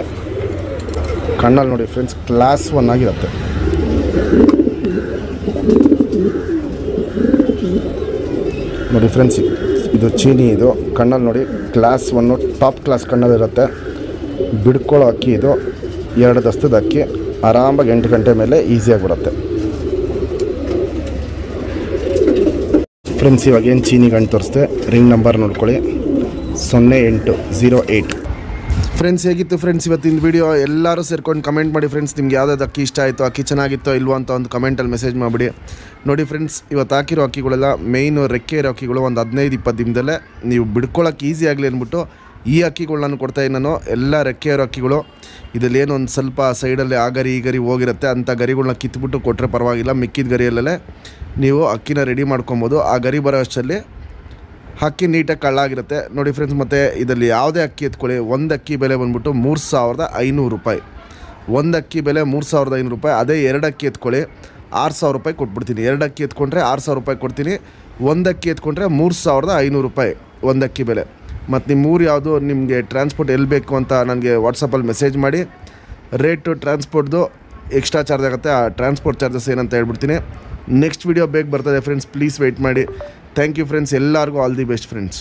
ಕಣ್ಣಲ್ಲಿ ನೋಡಿ ಫ್ರೆಂಡ್ಸ್, ಕ್ಲಾಸ್ 1 ಆಗಿರುತ್ತೆ. ನೋಡಿ ಫ್ರೆಂಡ್ಸ್, ಇದು ಚೀನಿ, ಇದು ಕಣ್ಣಲ್ಲಿ ನೋಡಿ ಕ್ಲಾಸ್ 1 ಟಾಪ್ ಕ್ಲಾಸ್ ಕಣ್ಣಲ್ಲಿರುತ್ತೆ. ಬಿಡ್ಕೊಳ್ಳೋ ಅಕ್ಕಿ ಇದು, 2 ದಸ್ತದ ಅಕ್ಕಿ, ಆರಾಮಾಗಿ 8 ಗಂಟೆ ಮೇಲೆ ಈಸಿಯಾಗಿ ಬರುತ್ತೆ ಫ್ರೆಂಡ್ಸ್. ಇವಾಗ ಏನು ಚೀನಿ ಗಂಟು ತೋರಿಸ್ದೆ, ರಿಂಗ್ ನಂಬರ್ ನೋಡ್ಕೊಳ್ಳಿ 0808. ಫ್ರೆಂಡ್ಸ್, ಹೇಗಿತ್ತು ಫ್ರೆಂಡ್ಸ್ ಇವತ್ತಿನ ವಿಡಿಯೋ? ಎಲ್ಲರೂ ಸೇರ್ಕೊಂಡು ಕಮೆಂಟ್ ಮಾಡಿ ಫ್ರೆಂಡ್ಸ್. ನಿಮ್ಗೆ ಯಾವುದಾದ್ರು ಅಕ್ಕಿ ಇಷ್ಟ ಆಯಿತು, ಅಕ್ಕಿ ಚೆನ್ನಾಗಿತ್ತೋ ಇಲ್ವೋ ಅಂತ ಒಂದು ಕಮೆಂಟಲ್ಲಿ ಮೆಸೇಜ್ ಮಾಡಿಬಿಡಿ. ನೋಡಿ ಫ್ರೆಂಡ್ಸ್, ಇವತ್ತು ಹಾಕಿರೋ ಅಕ್ಕಿಗಳೆಲ್ಲ ಮೇಯ್ನು ರೆಕ್ಕೆ ಇರೋ ಅಕ್ಕಿಗಳು. ಒಂದು 15-20 ದಿನದಲ್ಲೇ ನೀವು ಬಿಡ್ಕೊಳ್ಳೋಕೆ ಈಸಿ ಆಗಲಿ ಅಂದ್ಬಿಟ್ಟು ಈ ಅಕ್ಕಿಗಳು ನಾನು ಕೊಡ್ತಾಯಿದ್ದೀನಿ. ನಾನು ಎಲ್ಲ ರೆಕ್ಕೆ ಇರೋ ಅಕ್ಕಿಗಳು. ಇದರಲ್ಲಿ ಏನು ಒಂದು ಸ್ವಲ್ಪ ಸೈಡಲ್ಲಿ ಆ ಗರಿ ಈ ಗರಿ ಹೋಗಿರುತ್ತೆ, ಅಂಥ ಗರಿಗಳನ್ನ ಕಿತ್ಬಿಟ್ಟು ಕೊಟ್ಟರೆ ಪರವಾಗಿಲ್ಲ. ಮಿಕ್ಕಿದ ಗರಿಯಲ್ಲೇ ನೀವು ಅಕ್ಕಿನ ರೆಡಿ ಮಾಡ್ಕೊಬೋದು. ಆ ಗರಿ ಬರೋ ಅಷ್ಟರಲ್ಲಿ ಅಕ್ಕಿ ನೀಟಾಗಿ ಕಳ್ಳಾಗಿರುತ್ತೆ ನೋಡಿ ಫ್ರೆಂಡ್ಸ್. ಮತ್ತು ಇದರಲ್ಲಿ ಯಾವುದೇ ಅಕ್ಕಿ ಎತ್ಕೊಳ್ಳಿ, ಒಂದು ಅಕ್ಕಿ ಬೆಲೆ ಬಂದ್ಬಿಟ್ಟು 3500 ರೂಪಾಯಿ. ಒಂದು ಅಕ್ಕಿ ಬೆಲೆ 3500 ರೂಪಾಯಿ. ಅದೇ 2 ಅಕ್ಕಿ ಎತ್ಕೊಳ್ಳಿ 6000 ರೂಪಾಯಿ ಕೊಟ್ಬಿಡ್ತೀನಿ. 2 ಅಕ್ಕಿ ಎತ್ಕೊಂಡ್ರೆ 6000 ರೂಪಾಯಿ ಕೊಡ್ತೀನಿ. ಒಂದು ಅಕ್ಕಿ ಎತ್ಕೊಂಡ್ರೆ 3500 ರೂಪಾಯಿ ಒಂದು ಅಕ್ಕಿ ಬೆಲೆ. ಮತ್ತು ನಿಮ್ಮ ಊರು ಯಾವುದು, ನಿಮಗೆ ಟ್ರಾನ್ಸ್ಪೋರ್ಟ್ ಎಲ್ಲಿ ಬೇಕು ಅಂತ ನನಗೆ ವಾಟ್ಸಪ್ಪಲ್ಲಿ ಮೆಸೇಜ್ ಮಾಡಿ. ರೇಟು ಟ್ರಾನ್ಸ್ಪೋರ್ಟ್ದು ಎಕ್ಸ್ಟ್ರಾ ಚಾರ್ಜ್ ಆಗುತ್ತೆ. ಆ ಟ್ರಾನ್ಸ್ಪೋರ್ಟ್ ಚಾರ್ಜಸ್ ಏನಂತ ಹೇಳ್ಬಿಡ್ತೀನಿ. ನೆಕ್ಸ್ಟ್ ವಿಡಿಯೋ ಬೇಗ ಬರ್ತದೆ ಫ್ರೆಂಡ್ಸ್, ಪ್ಲೀಸ್ ವೆಯ್ಟ್ ಮಾಡಿ. ಥ್ಯಾಂಕ್ ಯು ಫ್ರೆಂಡ್ಸ್, ಎಲ್ಲರಿಗೂ ಆಲ್ ದಿ ಬೆಸ್ಟ್ ಫ್ರೆಂಡ್ಸ್.